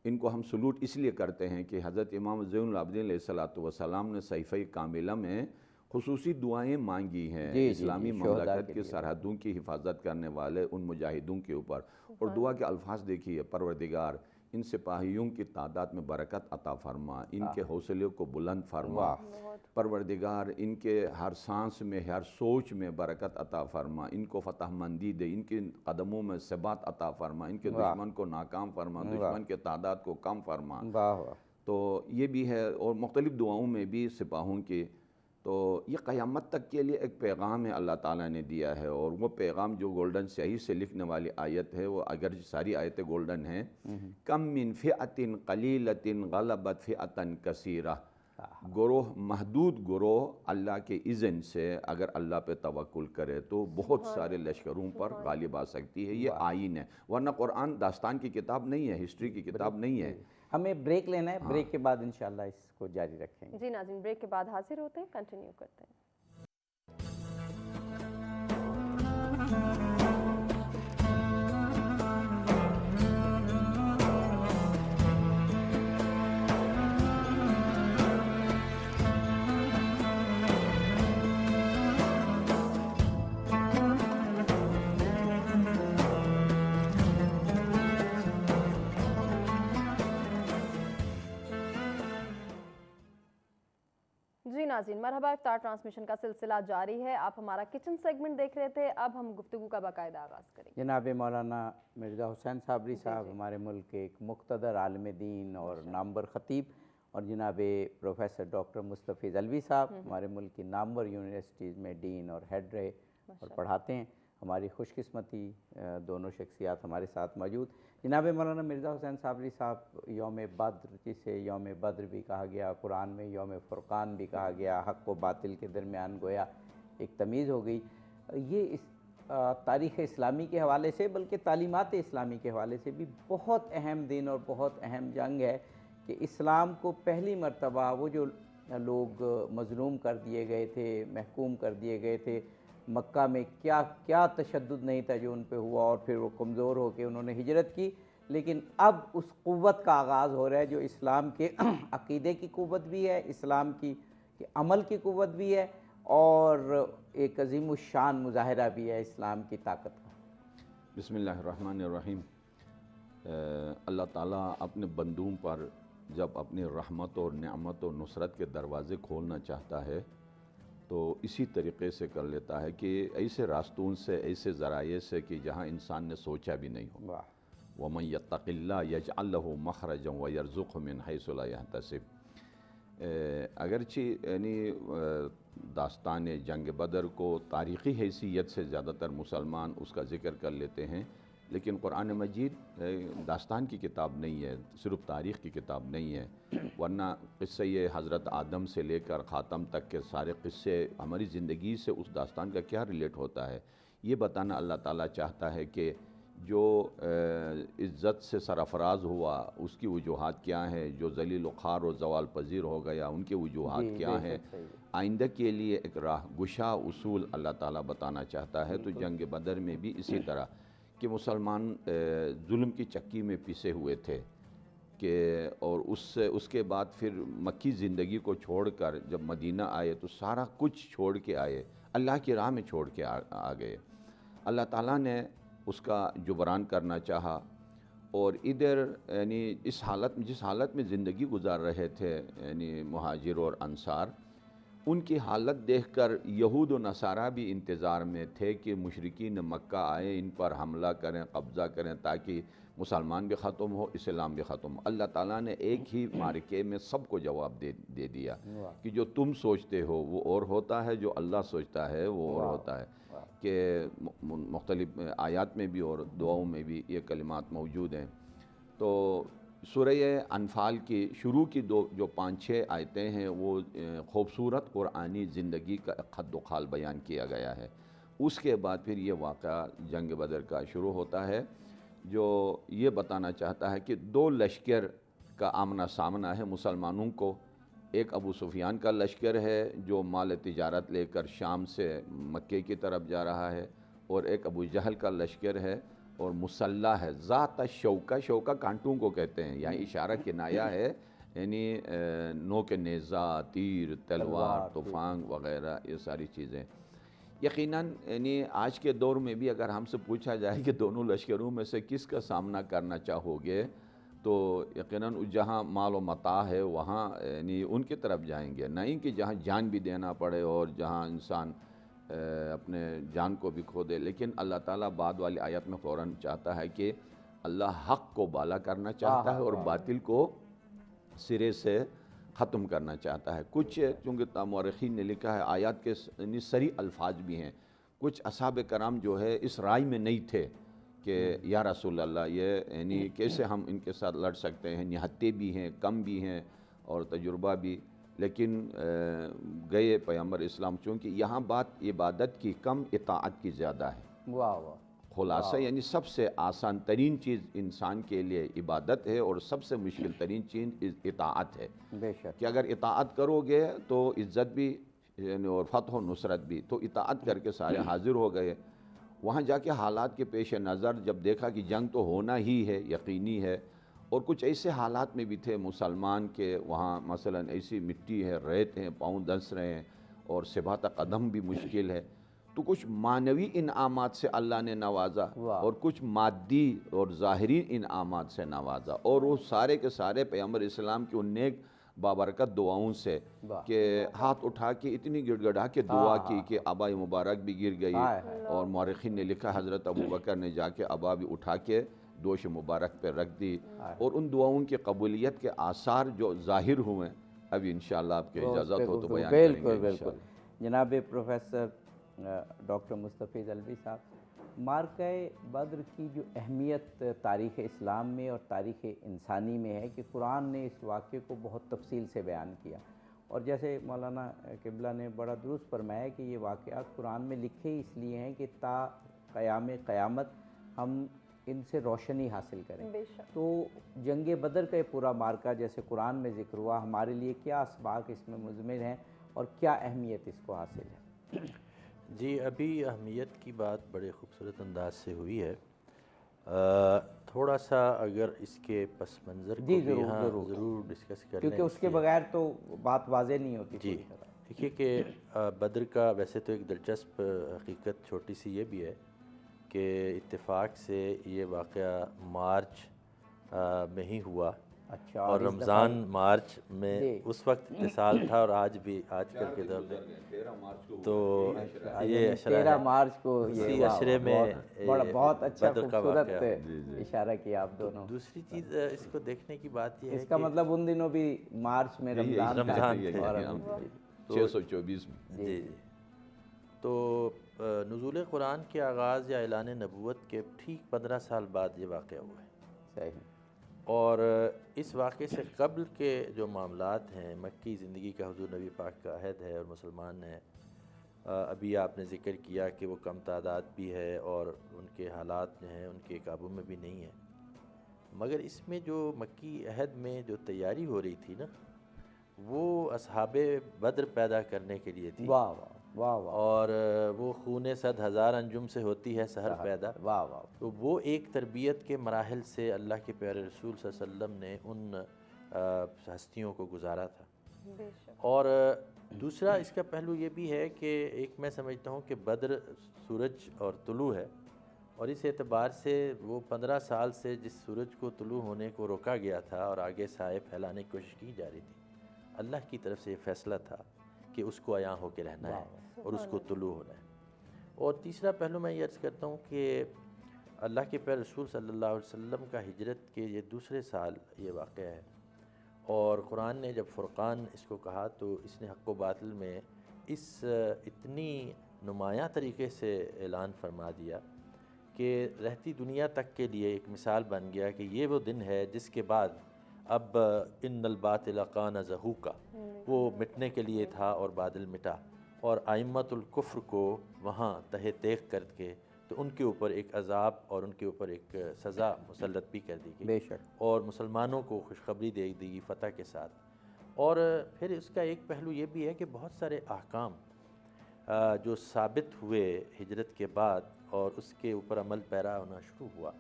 ان کو ہم سلوٹ اس لیے کرتے ہیں کہ حضرت امام زین العابدین علیہ السلام نے صحیفہ کاملہ میں خصوصی دعائیں مانگی ہیں اسلامی مملکت کی سرحدوں کی حفاظت کرنے والے ان مجاہدوں کے اوپر، اور دعا کے الفاظ دیکھیے، پروردگار ان سپاہیوں کی تعداد میں برکت عطا فرما، ان کے حوصلے کو بلند فرما، پروردگار ان کے ہر سانس میں ہر سوچ میں برکت عطا فرما، ان کو فتح مندی دے، ان کے قدموں میں ثبات عطا فرما، ان کے دشمن کو ناکام فرما، دشمن کے تعداد کو کم فرما۔ تو یہ بھی ہے، اور مختلف دعاؤں میں بھی سپاہوں کی، تو یہ قیامت تک کے لیے ایک پیغام ہے اللہ تعالیٰ نے دیا ہے، اور وہ پیغام جو گولڈن سیاہی سے لکھنے والی آیت ہے، وہ اگر ساری آیتیں گولڈن ہیں، کم من فئۃ قلیلۃ غلبت فئۃ کثیرہ، گروہ محدود گروہ اللہ کے اذن سے اگر اللہ پہ توکل کرے تو بہت سارے لشکروں پر غالب آ سکتی ہے۔ یہ آئین ہے، ورنہ قرآن داستان کی کتاب نہیں ہے، ہسٹری کی کتاب نہیں ہے۔ ہمیں بریک لینا ہے، بریک کے بعد انشاءاللہ اس کو جاری رکھیں گے۔ جی ناظرین، بریک کے بعد حاضر ہوتے ہیں، کنٹینیو کرتے ہیں۔ جی ناظرین، مرحبا افطار ٹرانسمیشن کا سلسلہ جاری ہے۔ آپ ہمارا کچن سیگمنٹ دیکھ رہے تھے، اب ہم گفتگو کا باقاعدہ آغاز کریں گے۔ جناب مولانا مرزا حسین صابری صاحب ہمارے ملک کے ایک مقتدر عالم دین اور نامور خطیب، اور جناب پروفیسر ڈاکٹر مستفیض علوی صاحب ہمارے ملک کی نامور یونیورسٹیز میں ڈین اور ہیڈ رہے اور پڑھاتے ہیں۔ ہماری خوش قسمتی دونوں شخصیات ہمارے ساتھ موجود۔ جناب مولانا مرزا حسین صابری صاحب، یوم بدر جسے یوم بدر بھی کہا گیا، قرآن میں یوم فرقان بھی کہا گیا، حق و باطل کے درمیان گویا ایک تمیز ہو گئی، یہ اس تاریخ اسلامی کے حوالے سے بلکہ تعلیمات اسلامی کے حوالے سے بھی بہت اہم دن اور بہت اہم جنگ ہے کہ اسلام کو پہلی مرتبہ وہ جو لوگ مظلوم کر دیے گئے تھے، محکوم کر دیے گئے تھے، مکہ میں کیا تشدد نہیں تھا جو ان پہ ہوا، اور پھر وہ کمزور ہو کے انہوں نے ہجرت کی، لیکن اب اس قوت کا آغاز ہو رہا ہے جو اسلام کے عقیدے کی قوت بھی ہے، اسلام کی عمل کی قوت بھی ہے، اور ایک عظیم الشان مظاہرہ بھی ہے اسلام کی طاقت کا۔ بسم اللہ الرحمن الرحیم۔ اللہ تعالیٰ اپنے بندوں پر جب اپنی رحمت اور نعمت اور نصرت کے دروازے کھولنا چاہتا ہے تو اسی طریقے سے کر لیتا ہے کہ ایسے راستوں سے، ایسے ذرائع سے کہ جہاں انسان نے سوچا بھی نہیں ہو۔ وَمَن يَتَّقِ اللَّهَ يَجْعَلْ لَهُ مَخْرَجًا وَيَرْزُقْهُ مِنْ حَيْثُ لَا يَحْتَسِبُ۔ اگرچہ یعنی داستان جنگ بدر کو تاریخی حیثیت سے زیادہ تر مسلمان اس کا ذکر کر لیتے ہیں، لیکن قرآن مجید داستان کی کتاب نہیں ہے، صرف تاریخ کی کتاب نہیں ہے، ورنہ قصہ حضرت آدم سے لے کر خاتم تک کے سارے قصے ہماری زندگی سے اس داستان کا کیا ریلیٹ ہوتا ہے، یہ بتانا اللہ تعالیٰ چاہتا ہے کہ جو عزت سے سرفراز ہوا اس کی وجوہات کیا ہیں، جو ذلیل و خوار و زوال پذیر ہو گیا ان کے وجوہات کیا ہیں، آئندہ کے لیے ایک راہ گشا اصول اللہ تعالیٰ بتانا چاہتا ہے۔ تو جنگ بدر میں بھی اسی طرح کہ مسلمان ظلم کی چکی میں پسے ہوئے تھے کہ اور اس کے بعد پھر مکی زندگی کو چھوڑ کر جب مدینہ آئے تو سارا کچھ چھوڑ کے آئے، اللہ کی راہ میں چھوڑ کے آ گئے۔ اللہ تعالیٰ نے اس کا جبران کرنا چاہا، اور ادھر یعنی جس حالت میں زندگی گزار رہے تھے یعنی مہاجر اور انصار، ان کی حالت دیکھ کر یہود و نصارہ بھی انتظار میں تھے کہ مشرکین مکہ آئیں، ان پر حملہ کریں، قبضہ کریں، تاکہ مسلمان بھی ختم ہو، اسلام بھی ختم ہو۔ اللہ تعالیٰ نے ایک ہی معرکے میں سب کو جواب دے دیا کہ جو تم سوچتے ہو وہ اور ہوتا ہے، جو اللہ سوچتا ہے وہ اور ہوتا ہے، کہ مختلف آیات میں بھی اور دعاؤں میں بھی یہ کلمات موجود ہیں۔ تو سورہ انفال کی شروع کی جو 5-6 آیتیں ہیں وہ خوبصورت قرآنی زندگی کا خد و خال بیان کیا گیا ہے۔ اس کے بعد پھر یہ واقعہ جنگ بدر کا شروع ہوتا ہے، جو یہ بتانا چاہتا ہے کہ 2 لشکر کا آمنا سامنا ہے مسلمانوں کو۔ ایک ابو سفیان کا لشکر ہے جو مال تجارت لے کر شام سے مکے کی طرف جا رہا ہے، اور ایک ابو جہل کا لشکر ہے اور مسلح ہے، ذات شوکہ کانٹوں کو کہتے ہیں، یہاں اشارہ کنایہ ہے، یعنی نوک نیزہ، تیر، تلوار، تفانگ وغیرہ یہ ساری چیزیں۔ یقیناً یعنی آج کے دور میں بھی اگر ہم سے پوچھا جائے کہ دونوں لشکروں میں سے کس کا سامنا کرنا چاہو گے، تو یقیناً جہاں مال و متاع ہے وہاں یعنی ان کی طرف جائیں گے، نہیں کہ جہاں جان بھی دینا پڑے اور جہاں انسان اپنے جان کو بھی کھو دے۔ لیکن اللہ تعالیٰ بعد والی آیت میں فوراً چاہتا ہے کہ اللہ حق کو بالا کرنا چاہتا ہے اور باطل کو سرے سے ختم کرنا چاہتا ہے۔ کچھ چونکہ مورخین نے لکھا ہے آیات کے صریح الفاظ بھی ہیں، کچھ اصحاب کرام جو ہے اس رائے میں نہیں تھے کہ یا رسول اللہ یہ یعنی کیسے ہم ان کے ساتھ لڑ سکتے ہیں، نہتے بھی ہیں، کم بھی ہیں اور تجربہ بھی، لیکن گئے پیغمبر اسلام، چونکہ یہاں بات عبادت کی کم اطاعت کی زیادہ ہے۔ واہ واہ، خلاصہ یعنی سب سے آسان ترین چیز انسان کے لیے عبادت ہے اور سب سے مشکل ترین چیز اطاعت ہے، بے شک، کہ اگر اطاعت کرو گے تو عزت بھی یعنی اور فتح و نصرت بھی۔ تو اطاعت کر کے سارے حاضر ہو گئے۔ وہاں جا کے حالات کے پیش نظر جب دیکھا کہ جنگ تو ہونا ہی ہے، یقینی ہے، اور کچھ ایسے حالات میں بھی تھے مسلمان کے وہاں مثلا ایسی مٹی ہے، ریت ہیں، پاؤں دس رہے ہیں اور ثبات قدم بھی مشکل ہے، تو کچھ معنوی انعامات سے اللہ نے نوازا اور کچھ مادی اور ظاہری انعامات سے نوازا، اور وہ سارے کے سارے پیغمبر اسلام کی ان نیک بابرکت دعاؤں سے کہ ہاتھ اٹھا کے اتنی گڑ گڑا کے دعا کی کہ ابا مبارک بھی گر گئی، اور مورخین نے لکھا حضرت ابوبکر نے جا کے ابا بھی اٹھا کے دوش مبارک پہ رکھ دی، اور ان دعاؤں کی قبولیت کے آثار جو ظاہر ہوئے ابھی انشاءاللہ آپ کی اجازت ہو تو بیان کریں گے۔ بالکل بالکل جناب پروفیسر ڈاکٹر مستفیض علوی صاحب، معرکہ بدر کی جو اہمیت تاریخ اسلام میں اور تاریخ انسانی میں ہے کہ قرآن نے اس واقعے کو بہت تفصیل سے بیان کیا، اور جیسے مولانا قبلہ نے بڑا درست فرمایا کہ یہ واقعات قرآن میں لکھے اس لیے ہیں کہ تا قیام قیامت ہم ان سے روشنی حاصل کریں۔ تو جنگ بدر کا یہ پورا معرکہ جیسے قرآن میں ذکر ہوا، ہمارے لیے کیا اسباق اس میں مضمر ہیں اور کیا اہمیت اس کو حاصل ہے؟ جی، ابھی اہمیت کی بات بڑے خوبصورت انداز سے ہوئی ہے، تھوڑا سا اگر اس کے پس منظر کو بھی یہاں ضرور ڈسکس کریں، کیونکہ اس کے بغیر تو بات واضح نہیں ہوتی۔ جی دیکھیے کہ بدر کا ویسے تو ایک دلچسپ حقیقت چھوٹی سی یہ بھی ہے کہ اتفاق سے یہ واقعہ مارچ میں ہی ہوا، اچھا، اور اس رمضان دفعہ مارچ میں جی۔ اس وقت اتصال تھا، اور آج بھی آج کل کے دور میں تو یہ اشرہ 13 ہے، مارچ کو یہ اسی واہ اشرے میں بہت اچھا بدر کا خوبصورت واقعہ اشارہ کیا آپ دونوں۔ دوسری چیز اس کو دیکھنے کی بات یہ ہے اس کا کہ مطلب ان دنوں بھی مارچ میں رمضان رمضان تھا تھے، اور 624 میں۔ جی جی، تو نزول قرآن کے آغاز یا اعلان نبوت کے ٹھیک 15 سال بعد یہ واقعہ ہوا ہے۔ صحیح۔ اور اس واقعے سے قبل کے جو معاملات ہیں، مکی زندگی کا حضور نبی پاک کا عہد ہے اور مسلمان ہیں، ابھی آپ نے ذکر کیا کہ وہ کم تعداد بھی ہے اور ان کے حالات جو ہیں ان کے قابو میں بھی نہیں ہیں، مگر اس میں جو مکی عہد میں جو تیاری ہو رہی تھی نا، وہ اصحاب بدر پیدا کرنے کے لیے تھی۔ واہ واہ واہ واہ، اور وہ خون 100,000 انجم سے ہوتی ہے سحر پیدا۔ واہ واہ، تو وہ ایک تربیت کے مراحل سے اللہ کے پیارے رسول صلی اللہ علیہ وسلم نے ان ہستیوں کو گزارا تھا۔ اور دوسرا اس کا پہلو یہ بھی ہے کہ ایک میں سمجھتا ہوں کہ بدر سورج اور طلوع ہے، اور اس اعتبار سے وہ 15 سال سے جس سورج کو طلوع ہونے کو روکا گیا تھا اور آگے سائے پھیلانے کی کوشش کی جا رہی تھی، اللہ کی طرف سے یہ فیصلہ تھا کہ اس کو عیاں ہو کے رہنا ہے اور اس کو طلوع ہونا ہے۔ اور تیسرا پہلو میں یہ عرض کرتا ہوں کہ اللہ کے پیارے رسول صلی اللہ علیہ وسلم کا ہجرت کے یہ دوسرے سال یہ واقعہ ہے، اور قرآن نے جب فرقان اس کو کہا تو اس نے حق و باطل میں اس اتنی نمایاں طریقے سے اعلان فرما دیا کہ رہتی دنیا تک کے لیے ایک مثال بن گیا کہ یہ وہ دن ہے جس کے بعد اب ان الباطل کان زہوقا، وہ مٹنے کے لیے تھا اور بادل مٹا، اور ائمۃ الکفر کو وہاں تہہ تیغ کر کے تو ان کے اوپر ایک عذاب اور ان کے اوپر ایک سزا مسلط بھی کر دی گئی، بے شک، اور مسلمانوں کو خوشخبری دے دی گئی فتح کے ساتھ۔ اور پھر اس کا ایک پہلو یہ بھی ہے کہ بہت سارے احکام جو ثابت ہوئے ہجرت کے بعد اور اس کے اوپر عمل پیرا ہونا شروع ہوا،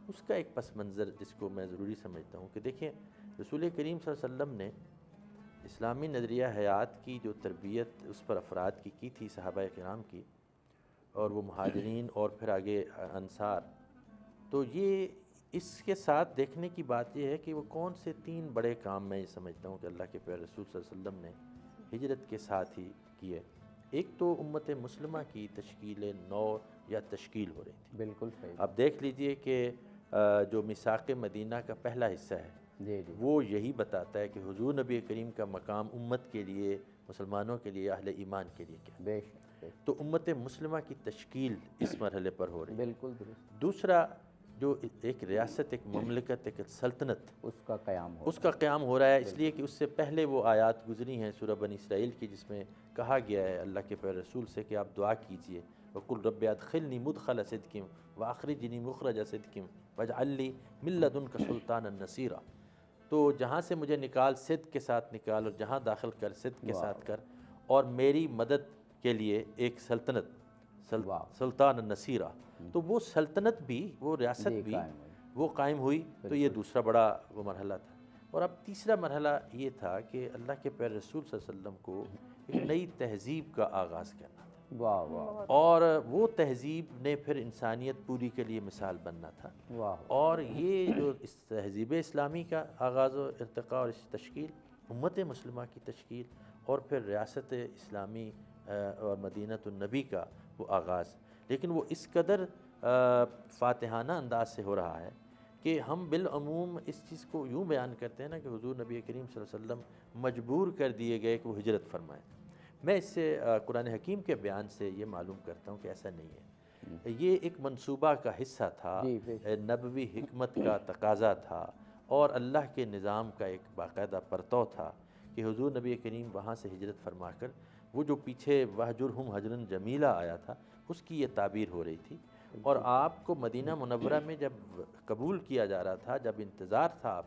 اس کا ایک پس منظر جس کو میں ضروری سمجھتا ہوں کہ دیکھیں رسول کریم صلی اللہ علیہ وسلم نے اسلامی نظریہ حیات کی جو تربیت اس پر افراد کی تھی، صحابہ کرام کی، اور وہ مہاجرین اور پھر آگے انصار، تو یہ اس کے ساتھ دیکھنے کی بات یہ ہے کہ وہ کون سے 3 بڑے کام میں یہ سمجھتا ہوں کہ اللہ کے پیارے رسول صلی اللہ علیہ وسلم نے ہجرت کے ساتھ ہی کیے۔ ایک تو امت مسلمہ کی تشکیل نو یا تشکیل ہو رہی تھی۔ بالکل صحیح۔ اب دیکھ لیجئے کہ جو میثاق مدینہ کا پہلا حصہ ہے جی جی، وہ یہی بتاتا ہے کہ حضور نبی کریم کا مقام امت کے لیے، مسلمانوں کے لیے، اہل ایمان کے لیے کیا ہے۔ بے شک، تو امت مسلمہ کی تشکیل اس مرحلے پر ہو رہی ہے۔ بالکل درست، دوسرا جو ایک ریاست، ایک مملکت، ایک سلطنت، اس کا قیام ہو، اس کا قیام ہو رہا ہے، اس لیے کہ اس سے پہلے وہ آیات گزری ہیں سورہ بنی اسرائیل کی جس میں کہا گیا ہے اللہ کے پیارے رسول سے کہ آپ دعا کیجئے، وَقُلْ رَبِّ أَدْخِلْنِي مُدْخَلَ صِدْقٍ وَأَخْرِجْنِي مُخْرَجَ صِدْقٍ وَاجْعَلْ لِي مِن لَّدُنْكَ سُلْطَانًا نَصِيرًا۔ تو جہاں سے مجھے نکال صدق کے ساتھ نکال، اور جہاں داخل کر صدق کے ساتھ کر، اور میری مدد کے لیے ایک سلطنت، سلطان نصیرہ، تو وہ سلطنت بھی، وہ ریاست بھی وہ قائم ہوئی۔ تو یہ دوسرا بڑا وہ مرحلہ تھا۔ اور اب تیسرا مرحلہ یہ تھا کہ اللہ کے پیارے رسول صلی اللہ علیہ وسلم کو ایک نئی تہذیب کا آغاز کرنا تھا، واہ واہ اور وہ تہذیب نے پھر انسانیت پوری کے لیے مثال بننا تھا۔ واہ، اور یہ جو اس تہذیب اسلامی کا آغاز و ارتقاء اور اس تشکیل، امت مسلمہ کی تشکیل، اور پھر ریاست اسلامی اور مدینۃ النبی کا وہ آغاز، لیکن وہ اس قدر فاتحانہ انداز سے ہو رہا ہے کہ ہم بالعموم اس چیز کو یوں بیان کرتے ہیں نا کہ حضور نبی کریم صلی اللہ علیہ وسلم مجبور کر دیے گئے کہ وہ ہجرت فرمائیں۔ میں اس سے قرآن حکیم کے بیان سے یہ معلوم کرتا ہوں کہ ایسا نہیں ہے، یہ ایک منصوبہ کا حصہ تھا، نبوی حکمت کا تقاضا تھا، اور اللہ کے نظام کا ایک باقاعدہ پرتو تھا کہ حضور نبی کریم وہاں سے ہجرت فرما کر وہ جو پیچھے وَہْجُرْهُمْ حَجْرًا جَمِيلًا آیا تھا اس کی یہ تعبیر ہو رہی تھی۔ اور آپ کو مدینہ منورہ میں جب قبول کیا جا رہا تھا، جب انتظار تھا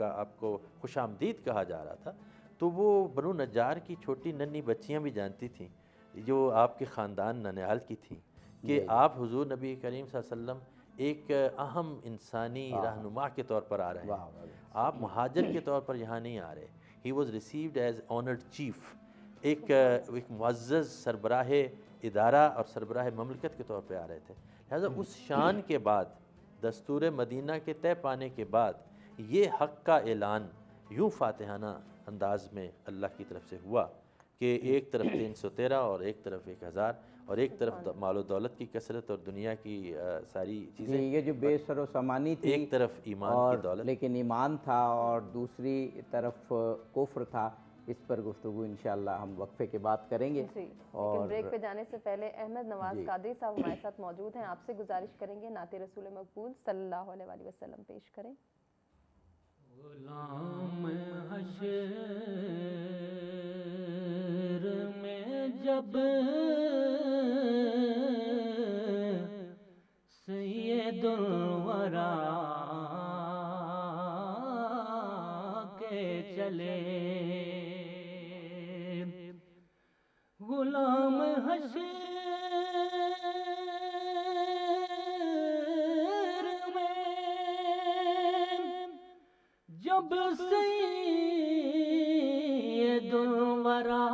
آپ کو خوش آمدید کہا جا رہا تھا، تو وہ بنو نجار کی چھوٹی ننھی بچیاں بھی جانتی تھیں جو آپ کے خاندان ننیال کی تھیں کہ آپ حضور نبی کریم صلی اللہ علیہ وسلم ایک اہم انسانی رہنما کے طور پر آ رہے ہیں، آپ مہاجر کے طور پر یہاں نہیں آ رہے۔ He was received as honoured chief, ایک معزز سربراہ ادارہ اور سربراہ مملکت کے طور پہ آ رہے تھے۔ لہٰذا اس شان کے بعد، دستور مدینہ کے طے پانے کے بعد، یہ حق کا اعلان یوں فاتحانہ انداز میں اللہ کی طرف سے ہوا کہ ایک طرف 313 اور ایک طرف 1000 اور ایک طرف مال و دولت کی کثرت اور دنیا کی ساری چیزیں، یہ جو بے سر و سامانی تھی ایک طرف ایمان اور کی دولت، لیکن ایمان تھا اور دوسری طرف کفر تھا، اس پر گفتگو انشاءاللہ ہم وقفے کے بعد کریں گے۔ جی، لیکن اور بریک پہ جانے سے پہلے احمد نواز قادری صاحب ہمارے ساتھ موجود ہیں، آپ سے گزارش کریں گے نعت رسول مقبول صلی اللہ علیہ وآلہ وسلم پیش کریں۔ غلام حشر میں جب سید الورا کے چلے، غلام حشر جب سید الورا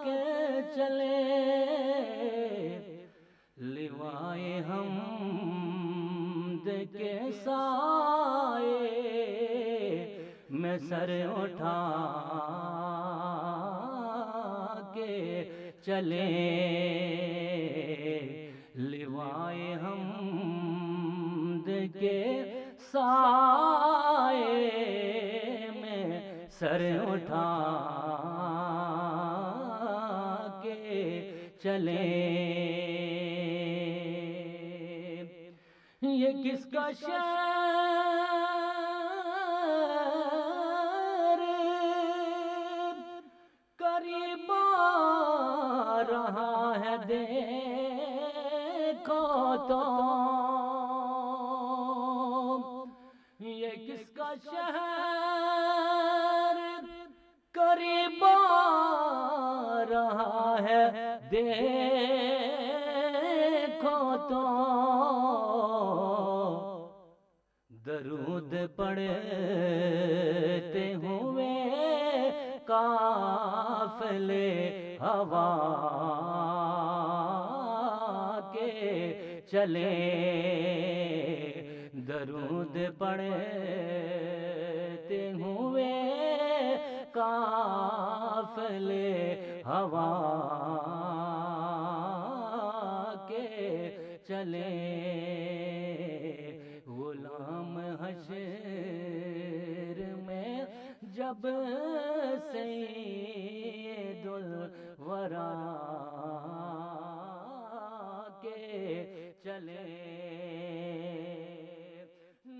کے چلے، لوائے حمد کے سائے میں سر اٹھا کے چلے، لوائے حمد کے سائے میں سر اٹھا کے چلے۔ یہ کس کا شعر قریب آ رہا ہے دیکھو تو، یہ کس کا شہر قریب آ رہا ہے دیکھو تو، درود پڑھتے ہوئے قافلے ہوا کے چلے، درود پڑھتے ہوئے قافلے ہوا کے چلے، غلام حشر میں جب سید الورا کے چلے،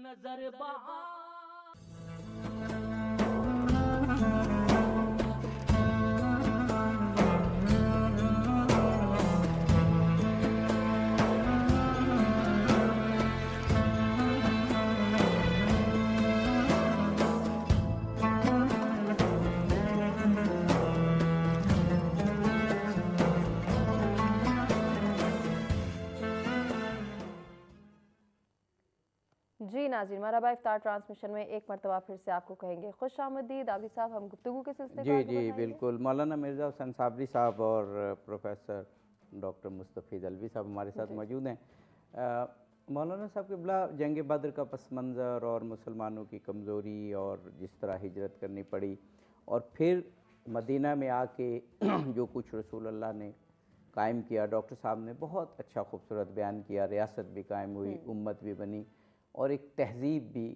نظر جی ناظرین، مرحبا افطار ٹرانسمیشن میں ایک مرتبہ پھر سے آپ کو کہیں گے خوش آمدید۔ عابد صاحب، ہم گفتگو کے سلسلے کو جی بالکل، مولانا مرزا حسین صابری صاحب اور پروفیسر ڈاکٹر مستفید علوی صاحب ہمارے ساتھ موجود ہیں۔ مولانا صاحب قبلہ، جنگ بدر کا پس منظر اور مسلمانوں کی کمزوری اور جس طرح ہجرت کرنی پڑی، اور پھر مدینہ میں آ کے جو کچھ رسول اللہ نے قائم کیا، ڈاکٹر صاحب نے بہت اچھا خوبصورت بیان کیا، ریاست بھی قائم ہوئی، امت بھی بنی اور ایک تہذیب بھی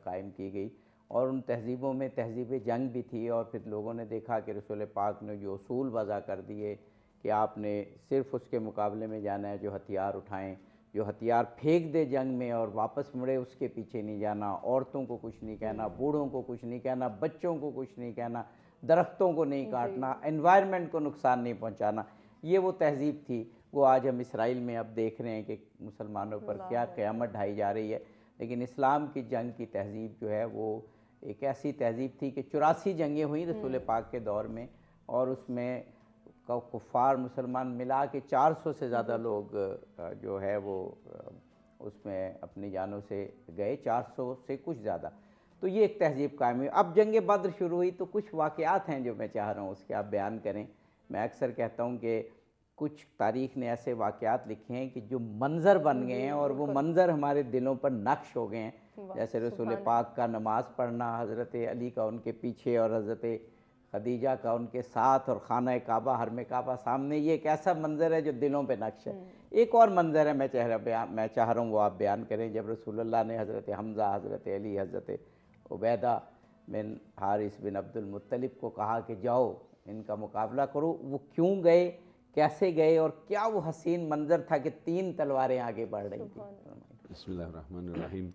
قائم کی گئی، اور ان تہذیبوں میں تہذیب جنگ بھی تھی، اور پھر لوگوں نے دیکھا کہ رسول پاک نے جو اصول وضع کر دیے کہ آپ نے صرف اس کے مقابلے میں جانا ہے جو ہتھیار اٹھائیں، جو ہتھیار پھینک دے جنگ میں اور واپس مڑے اس کے پیچھے نہیں جانا، عورتوں کو کچھ نہیں کہنا، بوڑھوں کو کچھ نہیں کہنا، بچوں کو کچھ نہیں کہنا، درختوں کو نہیں کاٹنا، انوائرمنٹ کو نقصان نہیں پہنچانا، یہ وہ تہذیب تھی۔ وہ آج ہم اسرائیل میں اب دیکھ رہے ہیں کہ مسلمانوں پر کیا قیامت ڈھائی جا رہی ہے، لیکن اسلام کی جنگ کی تہذیب جو ہے وہ ایک ایسی تہذیب تھی کہ 84 جنگیں ہوئیں رسول پاک کے دور میں، اور اس میں کفار مسلمان ملا کے 400 سے زیادہ لوگ جو ہے وہ اس میں اپنی جانوں سے گئے، 400 سے کچھ زیادہ۔ تو یہ ایک تہذیب قائم ہوئی۔ اب جنگ بدر شروع ہوئی تو کچھ واقعات ہیں جو میں چاہ رہا ہوں اس کے آپ بیان کریں۔ میں اکثر کہتا ہوں کہ کچھ تاریخ نے ایسے واقعات لکھے ہیں کہ جو منظر بن گئے ہیں اور وہ منظر ہمارے دلوں پر نقش ہو گئے ہیں، جیسے رسول پاک کا نماز پڑھنا، حضرت علی کا ان کے پیچھے اور حضرت خدیجہ کا ان کے ساتھ، اور خانہ کعبہ، حرم کعبہ سامنے، یہ ایک ایسا منظر ہے جو دلوں پہ نقش ہے۔ ایک اور منظر ہے میں چاہ رہا ہوں وہ آپ بیان کریں، جب رسول اللہ نے حضرت حمزہ، حضرت علی، حضرت عبیدہ بن حارث بن عبد المطلب کو کہا کہ جاؤ ان کا مقابلہ کرو، وہ کیوں گئے، کیسے گئے، اور کیا وہ حسین منظر تھا کہ 3 تلواریں آگے بڑھ رہی تھیں۔ بسم اللہ الرحمن الرحیم۔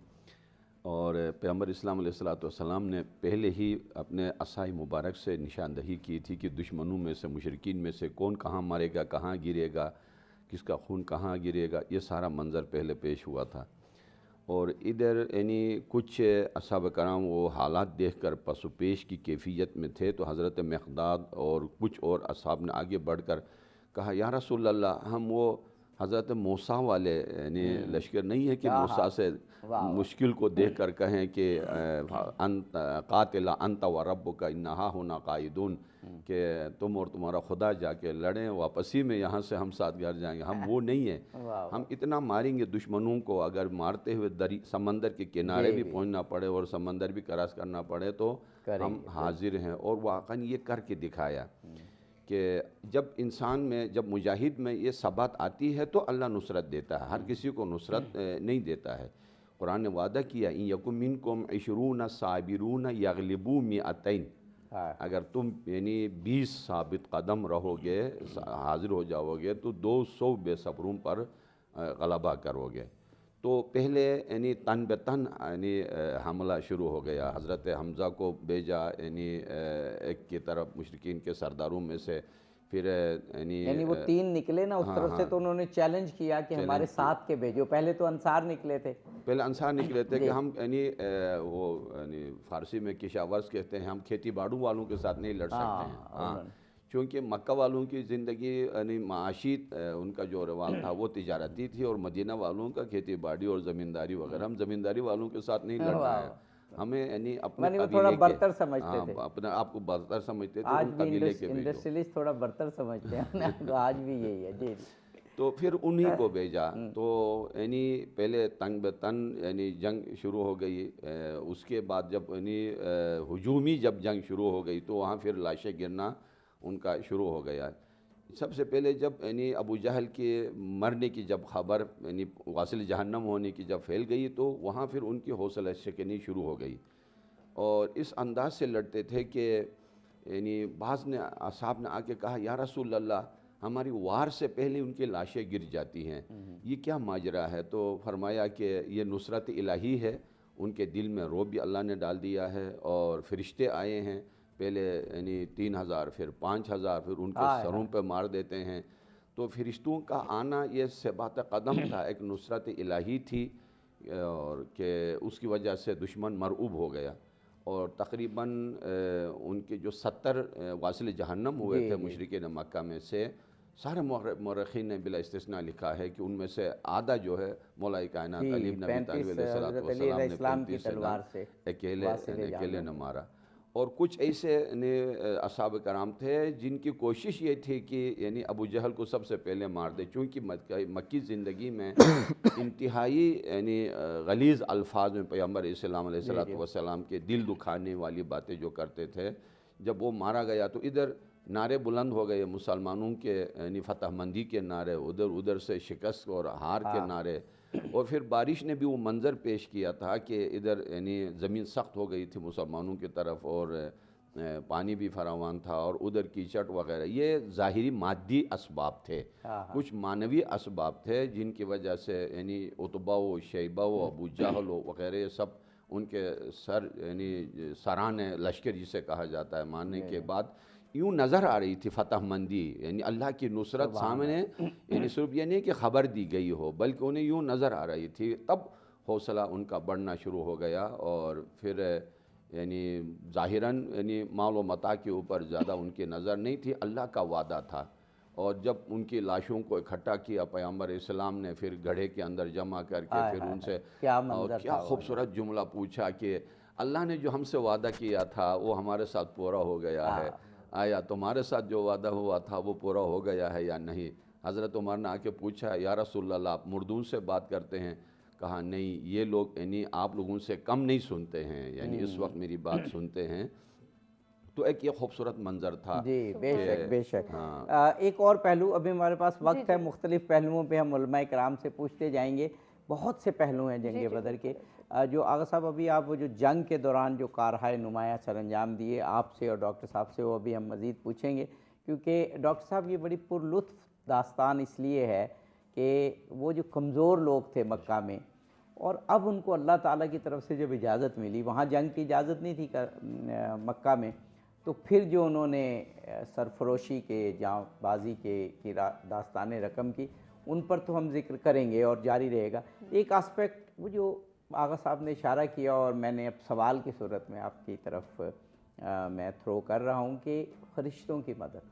اور پیغمبر اسلام علیہ السلام نے پہلے ہی اپنے عصای مبارک سے نشاندہی کی تھی کہ دشمنوں میں سے، مشرکین میں سے کون کہاں مارے گا، کہاں گرے گا، کس کا خون کہاں گرے گا، یہ سارا منظر پہلے پیش ہوا تھا۔ اور ادھر یعنی کچھ اصحاب کرام وہ حالات دیکھ کر پس و پیش کی کیفیت میں تھے، تو حضرت مقداد اور کچھ اور اصحاب نے آگے بڑھ کر کہا یا رسول اللہ، ہم وہ حضرت موسیٰ والے یعنی لشکر نہیں ہے کہ موسیٰ سے مشکل کو دیکھ کر کہیں کہ انت قاتل انت و ربک انہا ہونا قائدون، کہ تم اور تمہارا خدا جا کے لڑیں، واپسی میں یہاں سے ہم ساتھ گھر جائیں گے، ہم وہ نہیں ہیں، ہم اتنا ماریں گے دشمنوں کو، اگر مارتے ہوئے سمندر کے کنارے بھی پہنچنا پڑے اور سمندر بھی کراس کرنا پڑے تو ہم حاضر ہیں۔ اور واقعاً یہ کر کے دکھایا کہ جب انسان میں، جب مجاہد میں یہ ثبات آتی ہے تو اللہ نصرت دیتا ہے، ہر کسی کو نصرت نہیں دیتا ہے۔ قرآن نے وعدہ کیا ان یکم منکم 20 صابرون یغلبوا 200، اگر تم یعنی 20 ثابت قدم رہو گے، حاضر ہو جاؤ گے تو 200 بے صبروں پر غلبہ کرو گے۔ تو پہلے یعنی تن بے تن یعنی حملہ شروع ہو گیا، حضرت حمزہ کو بھیجا یعنی ایک کی طرف مشرکین کے سرداروں میں سے، پھر یعنی وہ 3 نکلے نا اس طرف سے، تو انہوں نے چیلنج کیا کہ ہمارے ساتھ کے بھیجو۔ پہلے تو انصار نکلے تھے، پہلے انصار نکلے تھے کہ ہم یعنی وہ یعنی فارسی میں کشاورز کہتے ہیں، ہم کھیتی باڑوں والوں کے ساتھ نہیں لڑ سکتے ہیں، ہاں، چونکہ مکہ والوں کی زندگی یعنی معاشی ان کا جو رواج تھا وہ تجارتی تھی، اور مدینہ والوں کا کھیتی باڑی اور زمینداری وغیرہ، ہم زمینداری والوں کے ساتھ نہیں لڑنا ہے، ہمیں یعنی اپنے تھوڑا برتر سمجھتے تھے، اپنے آپ کو برتر سمجھتے تھے، آج ان بھی قبیلے کے انڈسٹریلسٹ تھوڑا برتر سمجھتے ہیں، آج بھی یہی ہے جی۔ تو پھر انہی کو بھیجا، تو یعنی پہلے تن بے تن یعنی جنگ شروع ہو گئی، اس کے بعد جب یعنی ہجومی جب جنگ شروع ہو گئی تو وہاں پھر لاشیں گرنا ان کا شروع ہو گیا۔ سب سے پہلے جب یعنی ابو جہل کے مرنے کی جب خبر یعنی واصل جہنم ہونے کی جب پھیل گئی تو وہاں پھر ان کی حوصلہ شکنی شروع ہو گئی، اور اس انداز سے لڑتے تھے کہ یعنی بعض نے اصحاب نے آ کے کہا یا رسول اللہ، ہماری وار سے پہلے ان کی لاشیں گر جاتی ہیں، یہ کیا ماجرا ہے؟ تو فرمایا کہ یہ نصرت الہی ہے، ان کے دل میں رعب بھی اللہ نے ڈال دیا ہے، اور فرشتے آئے ہیں، پہلے یعنی 3000 پھر 5000 پھر ان کے سروں پہ مار دیتے ہیں۔ تو فرشتوں کا آنا یہ ثبات قدم تھا، ایک نصرت الہی تھی، اور کہ اس کی وجہ سے دشمن مرعوب ہو گیا، اور تقریباً ان کے جو 70 واصل جہنم ہوئے تھے مشرکین مکہ میں سے، سارے مورخین نے بلا استثناء لکھا ہے کہ ان میں سے آدھا جو ہے مولا کائنات علی بن ابی طالب علیہ السلام نے 35 اکیلے نے مارا۔ اور کچھ ایسے اصحاب کرام تھے جن کی کوشش یہ تھی کہ یعنی ابو جہل کو سب سے پہلے مار دے، چونکہ مکی زندگی میں انتہائی یعنی غلیظ الفاظ میں پیغمبر اسلام علیہ السلام کے دل دکھانے والی باتیں جو کرتے تھے، جب وہ مارا گیا تو ادھر نعرے بلند ہو گئے مسلمانوں کے، یعنی فتح مندی کے نعرے، ادھر سے شکست اور ہار کے نعرے، اور پھر بارش نے بھی وہ منظر پیش کیا تھا کہ ادھر یعنی زمین سخت ہو گئی تھی مسلمانوں کی طرف، اور پانی بھی فراوان تھا، اور ادھر کیچڑ وغیرہ، یہ ظاہری مادی اسباب تھے۔ کچھ معنوی اسباب تھے جن کی وجہ سے یعنی عتبہ و شیبہ و ابو جہل وغیرہ سب ان کے سر یعنی سران لشکر جسے کہا جاتا ہے مارنے کے بعد یوں نظر آ رہی تھی فتح مندی، یعنی اللہ کی نصرت سامنے، یعنی صرف یہ نہیں کہ خبر دی گئی ہو بلکہ انہیں یوں نظر آ رہی تھی، تب حوصلہ ان کا بڑھنا شروع ہو گیا، اور پھر یعنی ظاہراً یعنی مال و متاع کے اوپر زیادہ ان کی نظر نہیں تھی، اللہ کا وعدہ تھا۔ اور جب ان کی لاشوں کو اکٹھا کیا پیغمبر اسلام نے، پھر گڑھے کے اندر جمع کر کے پھر ان سے اور کیا خوبصورت جملہ پوچھا کہ اللہ نے جو ہم سے وعدہ کیا تھا وہ ہمارے ساتھ پورا ہو گیا ہے، آیا تمہارے ساتھ جو وعدہ ہوا تھا وہ پورا ہو گیا ہے یا نہیں؟ حضرت عمر نے آ کے پوچھا یا رسول اللہ آپ مردوں سے بات کرتے ہیں؟ کہا نہیں یہ لوگ یعنی آپ لوگوں سے کم نہیں سنتے ہیں، یعنی اس وقت میری بات سنتے ہیں۔ تو ایک یہ خوبصورت منظر تھا۔ جی بے شک بے شک۔ ہاں ایک اور پہلو، ابھی ہمارے پاس وقت ہے، مختلف پہلوؤں پہ ہم علماء کرام سے پوچھتے جائیں گے، بہت سے پہلو ہیں جنگ بدر کے۔ جو آغا صاحب ابھی آپ وہ جو جنگ کے دوران جو کارہائے نمایاں سر انجام دیے آپ سے اور ڈاکٹر صاحب سے، وہ ابھی ہم مزید پوچھیں گے، کیونکہ ڈاکٹر صاحب یہ بڑی پر لطف داستان اس لیے ہے کہ وہ جو کمزور لوگ تھے مکہ میں، اور اب ان کو اللہ تعالیٰ کی طرف سے جب اجازت ملی، وہاں جنگ کی اجازت نہیں تھی مکہ میں، تو پھر جو انہوں نے سرفروشی کے، جاں بازی کی داستانیں رقم کی، ان پر تو ہم ذکر کریں گے اور جاری رہے گا۔ ایک آسپیکٹ وہ جو آغا صاحب نے اشارہ کیا اور میں نے اب سوال کی صورت میں آپ کی طرف میں تھرو کر رہا ہوں کہ فرشتوں کی مدد،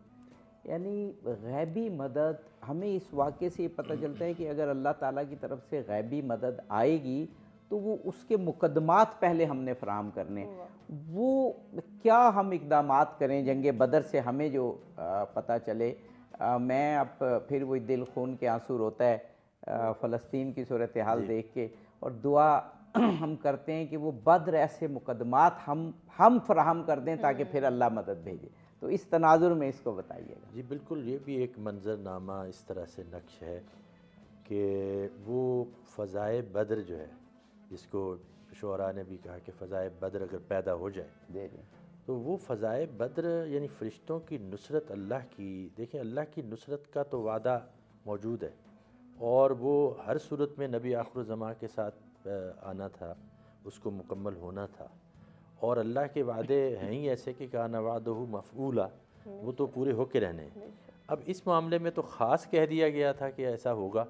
یعنی غیبی مدد، ہمیں اس واقعے سے یہ پتہ چلتا ہے کہ اگر اللہ تعالیٰ کی طرف سے غیبی مدد آئے گی تو وہ اس کے مقدمات پہلے ہم نے فراہم کرنے، وہ کیا ہم اقدامات کریں جنگ بدر سے ہمیں جو پتہ چلے۔ میں اب پھر وہی دل خون کے آنسو روتا ہے فلسطین کی صورتحال دیکھ کے، اور دعا ہم کرتے ہیں کہ وہ بدر ایسے مقدمات ہم فراہم کر دیں تاکہ پھر اللہ مدد بھیجے۔ تو اس تناظر میں اس کو بتائیے گا۔ جی بالکل، یہ بھی ایک منظرنامہ اس طرح سے نقش ہے کہ وہ فضائے بدر جو ہے، جس کو شعراء نے بھی کہا کہ فضائے بدر اگر پیدا ہو جائے تو وہ فضائے بدر یعنی فرشتوں کی نصرت اللہ کی، دیکھیں اللہ کی نصرت کا تو وعدہ موجود ہے، اور وہ ہر صورت میں نبی آخر الزماں کے ساتھ آنا تھا، اس کو مکمل ہونا تھا، اور اللہ کے وعدے ہیں ہی ایسے کہ کان وعدہ مفعولا، وہ تو پورے ہو کے رہنے ہیں۔ اب اس معاملے میں تو خاص کہہ دیا گیا تھا کہ ایسا ہوگا،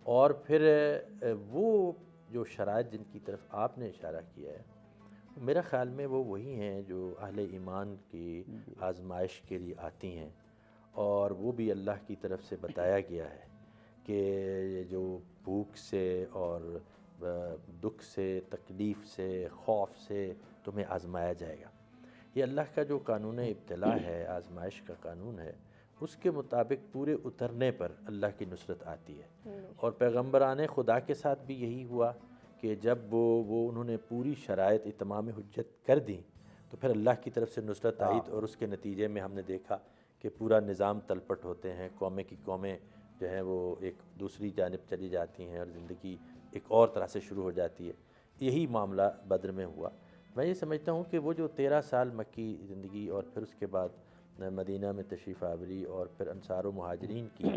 اور پھر وہ جو شرائط جن کی طرف آپ نے اشارہ کیا ہے، میرا خیال میں وہ وہی ہیں جو اہل ایمان کی آزمائش کے لیے آتی ہیں، اور وہ بھی اللہ کی طرف سے بتایا گیا ہے کہ جو بھوک سے اور دکھ سے، تکلیف سے، خوف سے تمہیں آزمایا جائے گا۔ یہ اللہ کا جو قانون ابتلا ہے، آزمائش کا قانون ہے، اس کے مطابق پورے اترنے پر اللہ کی نصرت آتی ہے۔ اور پیغمبران خدا کے ساتھ بھی یہی ہوا کہ جب وہ انہوں نے پوری شرائط اتمام حجت کر دیں تو پھر اللہ کی طرف سے نصرت آئی، اور اس کے نتیجے میں ہم نے دیکھا کہ پورا نظام تلپٹ ہوتے ہیں، قومیں کی قومیں جو ہیں وہ ایک دوسری جانب چلی جاتی ہیں، اور زندگی ایک اور طرح سے شروع ہو جاتی ہے۔ یہی معاملہ بدر میں ہوا۔ میں یہ سمجھتا ہوں کہ وہ جو 13 سال مکی زندگی اور پھر اس کے بعد مدینہ میں تشریف آوری اور پھر انصار و مہاجرین کی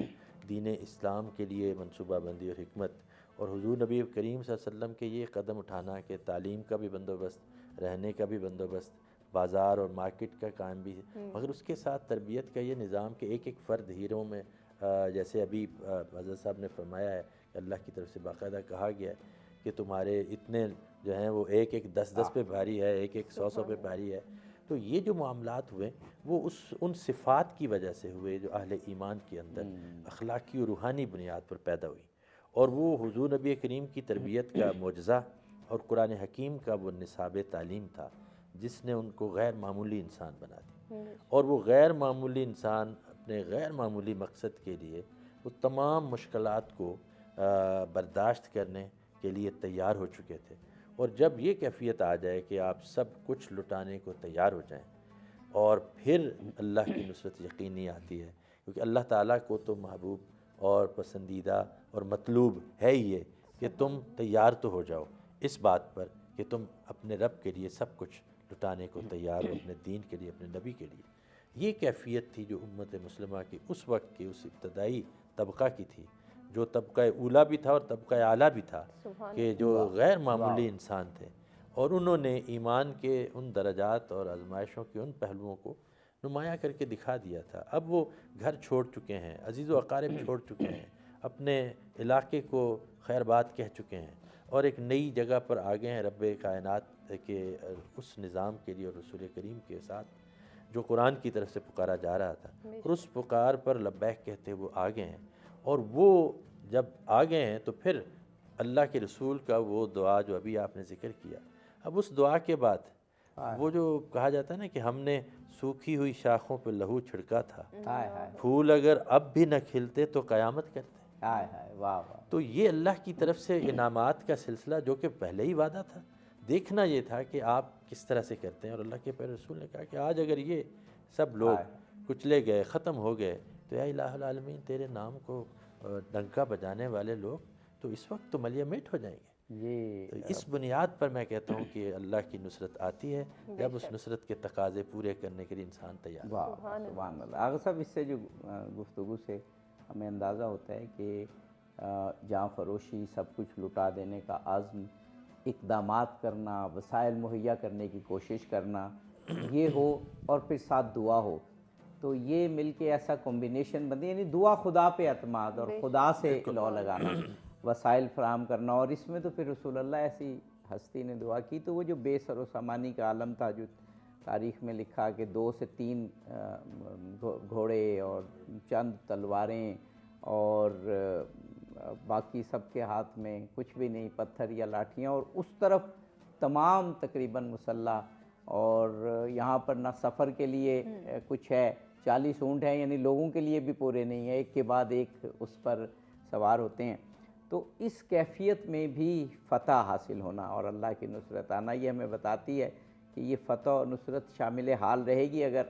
دین اسلام کے لیے منصوبہ بندی اور حکمت، اور حضور نبی کریم صلی اللہ علیہ وسلم کے یہ قدم اٹھانا کہ تعلیم کا بھی بندوبست، رہنے کا بھی بندوبست، بازار اور مارکیٹ کا قائم بھی ہے، مگر اس کے ساتھ تربیت کا یہ نظام کہ ایک ایک فرد ہیروں میں، جیسے ابھی حضرت صاحب نے فرمایا ہے کہ اللہ کی طرف سے باقاعدہ کہا گیا ہے کہ تمہارے اتنے جو ہیں وہ ایک ایک 10 پہ بھاری ہے، ایک ایک 100 پہ بھاری ہے۔ تو یہ جو معاملات ہوئے وہ ان صفات کی وجہ سے ہوئے جو اہل ایمان کے اندر اخلاقی و روحانی بنیاد پر پیدا ہوئی، اور وہ حضور نبی کریم کی تربیت کا معجزہ اور قرآن حکیم کا وہ نصاب تعلیم تھا جس نے ان کو غیر معمولی انسان بنا دی، اور وہ غیر معمولی انسان اپنے غیر معمولی مقصد کے لیے وہ تمام مشکلات کو برداشت کرنے کے لیے تیار ہو چکے تھے۔ اور جب یہ کیفیت آ جائے کہ آپ سب کچھ لٹانے کو تیار ہو جائیں، اور پھر اللہ کی نصرت یقینی آتی ہے، کیونکہ اللہ تعالیٰ کو تو محبوب اور پسندیدہ اور مطلوب ہے ہی یہ کہ تم تیار تو ہو جاؤ اس بات پر کہ تم اپنے رب کے لیے سب کچھ لٹانے کو تیار ہو، اپنے دین کے لیے، اپنے نبی کے لیے۔ یہ کیفیت تھی جو امت مسلمہ کی اس وقت کی اس ابتدائی طبقہ کی تھی، جو طبقہ اولیٰ بھی تھا اور طبقہ اعلیٰ بھی تھا، کہ جو غیر معمولی انسان تھے، اور انہوں نے ایمان کے ان درجات اور آزمائشوں کے ان پہلوؤں کو نمایاں کر کے دکھا دیا تھا۔ اب وہ گھر چھوڑ چکے ہیں، عزیز و اقارب چھوڑ چکے ہیں، اپنے علاقے کو خیر بات کہہ چکے ہیں، اور ایک نئی جگہ پر آ گئے ہیں رب کائنات کے اس نظام کے لیے اور رسول کریم کے ساتھ جو قرآن کی طرف سے پکارا جا رہا تھا، اور اس پکار پر لبیک کہتے وہ آ گئے ہیں۔ اور وہ جب آ گئے ہیں تو پھر اللہ کے رسول کا وہ دعا جو ابھی آپ نے ذکر کیا، اب اس دعا کے بعد وہ جو کہا جاتا ہے نا کہ ہم نے سوکھی ہوئی شاخوں پہ لہو چھڑکا تھا، ہائے ہائے پھول اگر اب بھی نہ کھلتے تو قیامت کرتے۔ ہائے ہائے، واہ واہ، تو یہ اللہ کی طرف سے انعامات کا سلسلہ جو کہ پہلے ہی وعدہ تھا، دیکھنا یہ تھا کہ آپ کس طرح سے کرتے ہیں۔ اور اللہ کے پیارے رسول نے کہا کہ آج اگر یہ سب لوگ کچلے گئے، ختم ہو گئے، تو اے الہ العالمین تیرے نام کو ڈنکا بجانے والے لوگ تو اس وقت تو ملیہ میٹ ہو جائیں گے۔ تو اس بنیاد پر میں کہتا ہوں کہ اللہ کی نصرت آتی ہے جب اس نصرت کے تقاضے پورے کرنے کے لیے انسان تیار ہو۔ واہ سبحان اللہ۔ آغا صاحب، اس سے جو گفتگو سے ہمیں اندازہ ہوتا ہے کہ جاں فروشی، سب کچھ لٹا دینے کا عزم، اقدامات کرنا، وسائل مہیا کرنے کی کوشش کرنا، یہ ہو اور پھر ساتھ دعا ہو، تو یہ مل کے ایسا کمبینیشن بنتی ہے، یعنی دعا، خدا پہ اعتماد اور خدا سے لو لگانا، وسائل فراہم کرنا۔ اور اس میں تو پھر رسول اللہ ایسی ہستی نے دعا کی، تو وہ جو بے سر و سامانی کا عالم تھا، جو تاریخ میں لکھا کہ 2 سے 3 گھوڑے اور چند تلواریں اور باقی سب کے ہاتھ میں کچھ بھی نہیں، پتھر یا لاٹھیاں، اور اس طرف تمام تقریباً مسلح، اور یہاں پر نہ سفر کے لیے کچھ ہے، 40 اونٹ ہیں، یعنی لوگوں کے لیے بھی پورے نہیں ہیں، ایک کے بعد ایک اس پر سوار ہوتے ہیں۔ تو اس کیفیت میں بھی فتح حاصل ہونا اور اللہ کی نصرت آنا، یہ ہمیں بتاتی ہے کہ یہ فتح اور نصرت شامل حال رہے گی اگر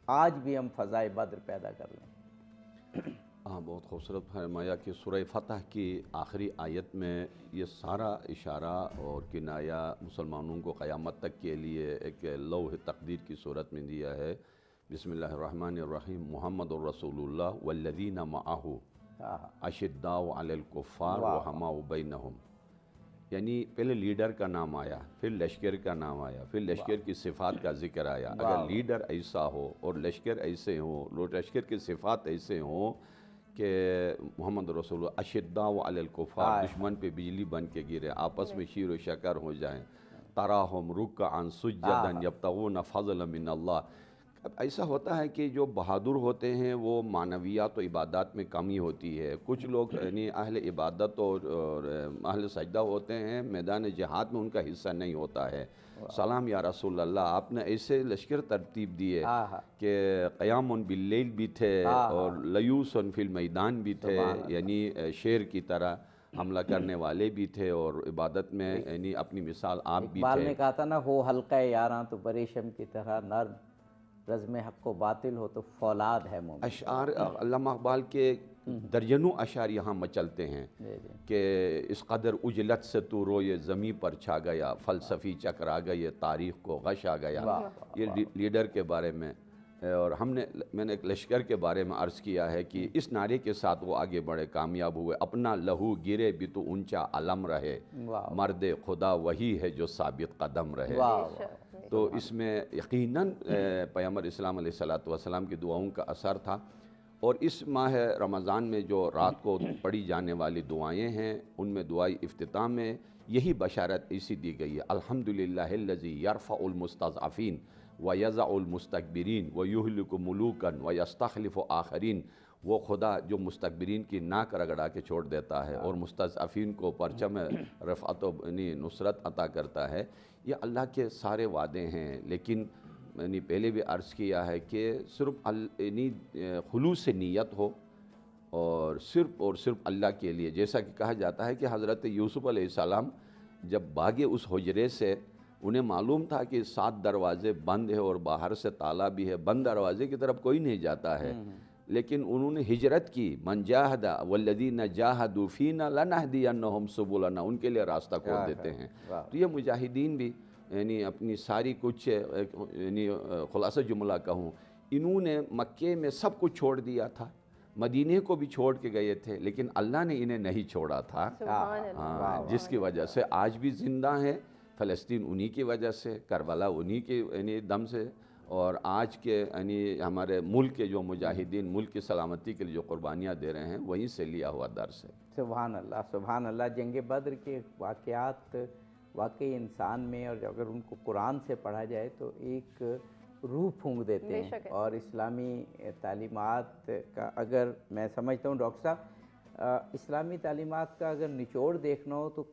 آج بھی ہم فضائے بدر پیدا کر لیں۔ ہاں، بہت خوبصورت فرمایا کہ سورہ فتح کی آخری آیت میں یہ سارا اشارہ اور کنایہ مسلمانوں کو قیامت تک کے لیے ایک لوح تقدیر کی صورت میں دیا ہے۔ بسم اللہ الرحمن الرحیم، محمد الرسول اللہ والذین معہ اشداء علی الکفار رحماء بینہم۔ یعنی پہلے لیڈر کا نام آیا، پھر لشکر کا نام آیا، پھر لشکر کی صفات کا ذکر آیا۔ اگر لیڈر ایسا ہو اور لشکر ایسے ہوں، لشکر کی صفات ایسے ہوں کہ محمد رسول اللہ اشداء علی الکفار، دشمن پہ بجلی بن کے گرے، آپس میں شیر و شکر ہو جائیں، تراہم رکعا سجدا یبتغون فضلا من اللہ۔ اب ایسا ہوتا ہے کہ جو بہادر ہوتے ہیں وہ معنویات و عبادات میں کمی ہوتی ہے۔ کچھ لوگ یعنی اہل عبادت اور اہل سجدہ ہوتے ہیں، میدان جہاد میں ان کا حصہ نہیں ہوتا ہے۔ سلام یا رسول اللہ، آپ نے ایسے لشکر ترتیب دیے کہ قیام باللیل بھی تھے اور لیوس فی المیدان بھی تھے، یعنی شیر کی طرح حملہ کرنے والے بھی تھے، اور عبادت میں یعنی اپنی مثال آپ بھی تھے۔ اقبال نے کہا تھا نا، ہو حلقہ یاراں تو پریشم کی طرح نرم، رزم حق و باطل ہو تو فولاد ہے مومن۔ اشعار علامہ اقبال کے درجنوں اشعار یہاں مچلتے ہیں کہ اس قدر اجلت سے تو روئے زمیں پر چھا گیا، فلسفی چکر آ گئے، تاریخ کو غش آ گیا۔ یہ لیڈر کے بارے میں، اور میں نے ایک لشکر کے بارے میں عرض کیا ہے کہ اس نعرے کے ساتھ وہ آگے بڑھے، کامیاب ہوئے۔ اپنا لہو گرے بھی تو اونچا علم رہے، مرد خدا وہی ہے جو ثابت قدم رہے۔ تو اس میں یقیناً پیغمبر اسلام علیہ السلام کی دعاؤں کا اثر تھا۔ اور اس ماہ رمضان میں جو رات کو پڑھی جانے والی دعائیں ہیں، ان میں دعائی افتتاح میں یہی بشارت اسی دی گئی ہے، الحمدللہ الذی یرفع المستضعفین ویضع المستکبرین ویہلک ملوکا ویستخلف آخرین۔ وہ خدا جو مستکبرین کی ناک رگڑا کے چھوڑ دیتا ہے اور مستضعفین کو پرچم رفعت و نصرت عطا کرتا ہے۔ یہ اللہ کے سارے وعدے ہیں، لیکن میں نے پہلے بھی عرض کیا ہے کہ صرف خلوص نیت ہو اور صرف اللہ کے لیے۔ جیسا کہ کہا جاتا ہے کہ حضرت یوسف علیہ السلام جب بھاگے اس حجرے سے، انہیں معلوم تھا کہ 7 دروازے بند ہیں اور باہر سے تالا بھی ہے، بند دروازے کی طرف کوئی نہیں جاتا ہے، لیکن انہوں نے ہجرت کی۔ من جاہد والذین جاہدوا فینا لنہدینہم سبلنا، ان کے لیے راستہ کھول دیتے ہیں۔ تو یہ مجاہدین بھی یعنی اپنی ساری کچھ یعنی خلاصہ جملہ کہوں، انہوں نے مکے میں سب کچھ چھوڑ دیا تھا، مدینے کو بھی چھوڑ کے گئے تھے، لیکن اللہ نے انہیں نہیں چھوڑا تھا، جس کی وجہ سے آج بھی زندہ ہیں۔ فلسطین انہی کی وجہ سے، کربلا انہی کے یعنی دم سے، اور آج کے یعنی ہمارے ملک کے جو مجاہدین ملک کی سلامتی کے لیے جو قربانیاں دے رہے ہیں، وہیں سے لیا ہوا درس ہے۔ سبحان اللہ، سبحان اللہ۔ جنگ بدر کے واقعات واقعی انسان میں، اور اگر ان کو قرآن سے پڑھا جائے تو ایک روح پھونک دیتے ہیں، اور اسلامی تعلیمات کا اگر میں سمجھتا ہوں ڈاکٹر صاحب اسلامی تعلیمات کا اگر نچوڑ دیکھنا ہو تو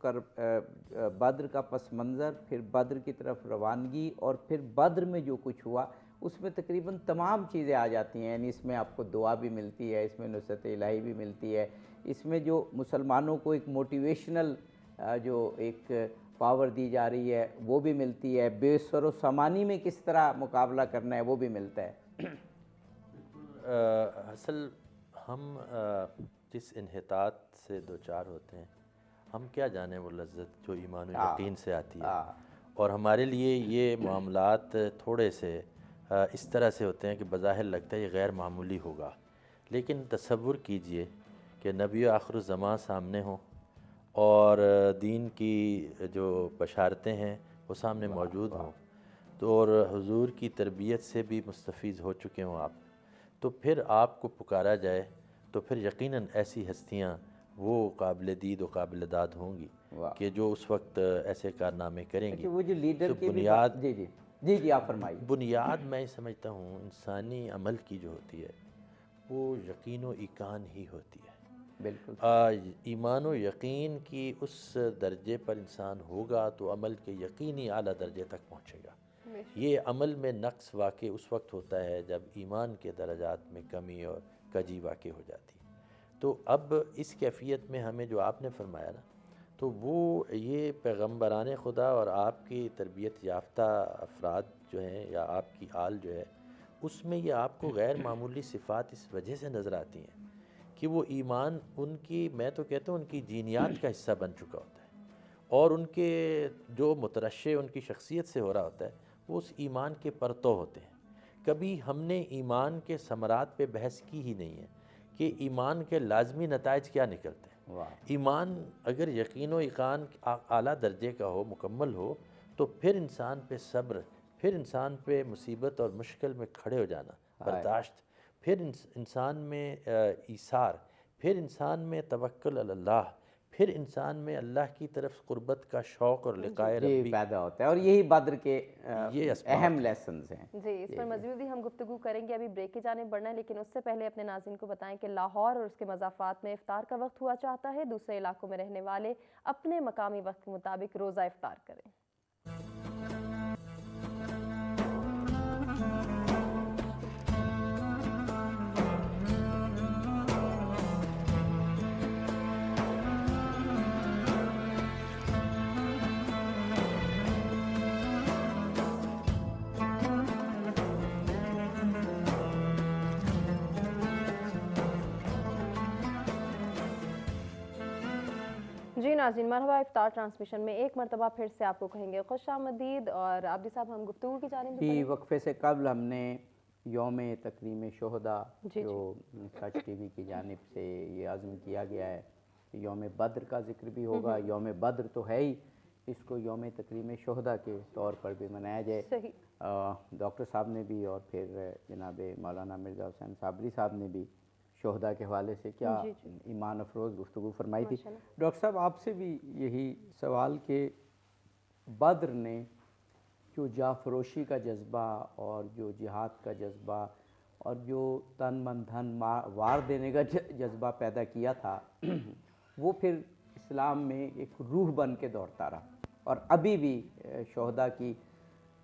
بدر کا پس منظر، پھر بدر کی طرف روانگی، اور پھر بدر میں جو کچھ ہوا اس میں تقریباً تمام چیزیں آ جاتی ہیں. یعنی اس میں آپ کو دعا بھی ملتی ہے، اس میں نصرت الہی بھی ملتی ہے، اس میں جو مسلمانوں کو ایک موٹیویشنل جو ایک پاور دی جا رہی ہے وہ بھی ملتی ہے، بے سر و سامانی میں کس طرح مقابلہ کرنا ہے وہ بھی ملتا ہے. اصل ہم جس انحطاط سے دوچار ہوتے ہیں، ہم کیا جانیں وہ لذت جو ایمان و یقین سے آتی ہے. اور ہمارے لیے یہ معاملات تھوڑے سے اس طرح سے ہوتے ہیں کہ بظاہر لگتا ہے یہ غیر معمولی ہوگا، لیکن تصور کیجئے کہ نبی آخر الزمان سامنے ہوں اور دین کی جو بشارتیں ہیں وہ سامنے موجود ہوں، تو اور حضور کی تربیت سے بھی مستفیض ہو چکے ہوں آپ، تو پھر آپ کو پکارا جائے تو پھر یقیناً ایسی ہستیاں وہ قابل دید و قابل داد ہوں گی کہ جو اس وقت ایسے کارنامے کریں گی. وہ جو لیڈر کی بنیاد جی آپ فرمائیے. بنیاد میں سمجھتا ہوں انسانی عمل کی جو ہوتی ہے وہ یقین و ایقان ہی ہوتی ہے. بالکل ایمان و یقین کی اس درجے پر انسان ہوگا تو عمل کے یقینی اعلیٰ درجے تک پہنچے گا. یہ عمل میں نقص واقع اس وقت ہوتا ہے جب ایمان کے درجات میں کمی اور کجی واقع ہو جاتی ہے. تو اب اس کیفیت میں ہمیں جو آپ نے فرمایا نا، تو وہ یہ پیغمبران خدا اور آپ کی تربیت یافتہ افراد جو ہیں یا آپ کی آل جو ہے، اس میں یہ آپ کو غیر معمولی صفات اس وجہ سے نظر آتی ہیں کہ وہ ایمان ان کی، میں تو کہتا ہوں ان کی جینیات کا حصہ بن چکا ہوتا ہے، اور ان کے جو مترشح ان کی شخصیت سے ہو رہا ہوتا ہے وہ اس ایمان کے پرتو ہوتے ہیں. کبھی ہم نے ایمان کے ثمرات پہ بحث کی ہی نہیں ہے کہ ایمان کے لازمی نتائج کیا نکلتے ہیں. ایمان اگر یقین و ایقان اعلیٰ درجے کا ہو، مکمل ہو، تو پھر انسان پہ صبر، پھر انسان پہ مصیبت اور مشکل میں کھڑے ہو جانا، برداشت، پھر انسان میں ایثار، پھر انسان میں توکل علی اللہ، پھر انسان میں اللہ کی طرف قربت کا شوق اور لقائے ربی پیدا ہوتا ہے. اور یہی بدر کے اہم لیسنز ہیں. جی، اس پر مزید بھی ہم گفتگو کریں گے. ابھی بریک کی جانب بڑھنا ہے، لیکن اس سے پہلے اپنے ناظرین کو بتائیں کہ لاہور اور اس کے مضافات میں افطار کا وقت ہوا چاہتا ہے. دوسرے علاقوں میں رہنے والے اپنے مقامی وقت کے مطابق روزہ افطار کریں. جی ناظرین، مرحبا. افطار ٹرانسمیشن میں ایک مرتبہ پھر سے آپ کو کہیں گے خوش آمدید. اور عابدی صاحب، ہم گفتگو کی جانب جی، وقفے سے قبل ہم نے یوم تکریم شہداء جو سچ ٹی وی کی جانب سے یہ عزم کیا گیا ہے، یوم بدر کا ذکر بھی ہوگا. یوم بدر تو ہے ہی، اس کو یوم تکریم شہداء کے طور پر بھی منایا جائے. ڈاکٹر صاحب نے بھی اور پھر جناب مولانا مرزا حسین صابری صاحب نے بھی شہداء کے حوالے سے کیا ایمان افروز گفتگو فرمائی تھی. ڈاکٹر صاحب، آپ سے بھی یہی سوال کہ بدر نے جو جاں فروشی کا جذبہ اور جو جہاد کا جذبہ اور جو تن من دھن وار دینے کا جذبہ پیدا کیا تھا، وہ پھر اسلام میں ایک روح بن کے دوڑتا رہا. اور ابھی بھی شہداء کی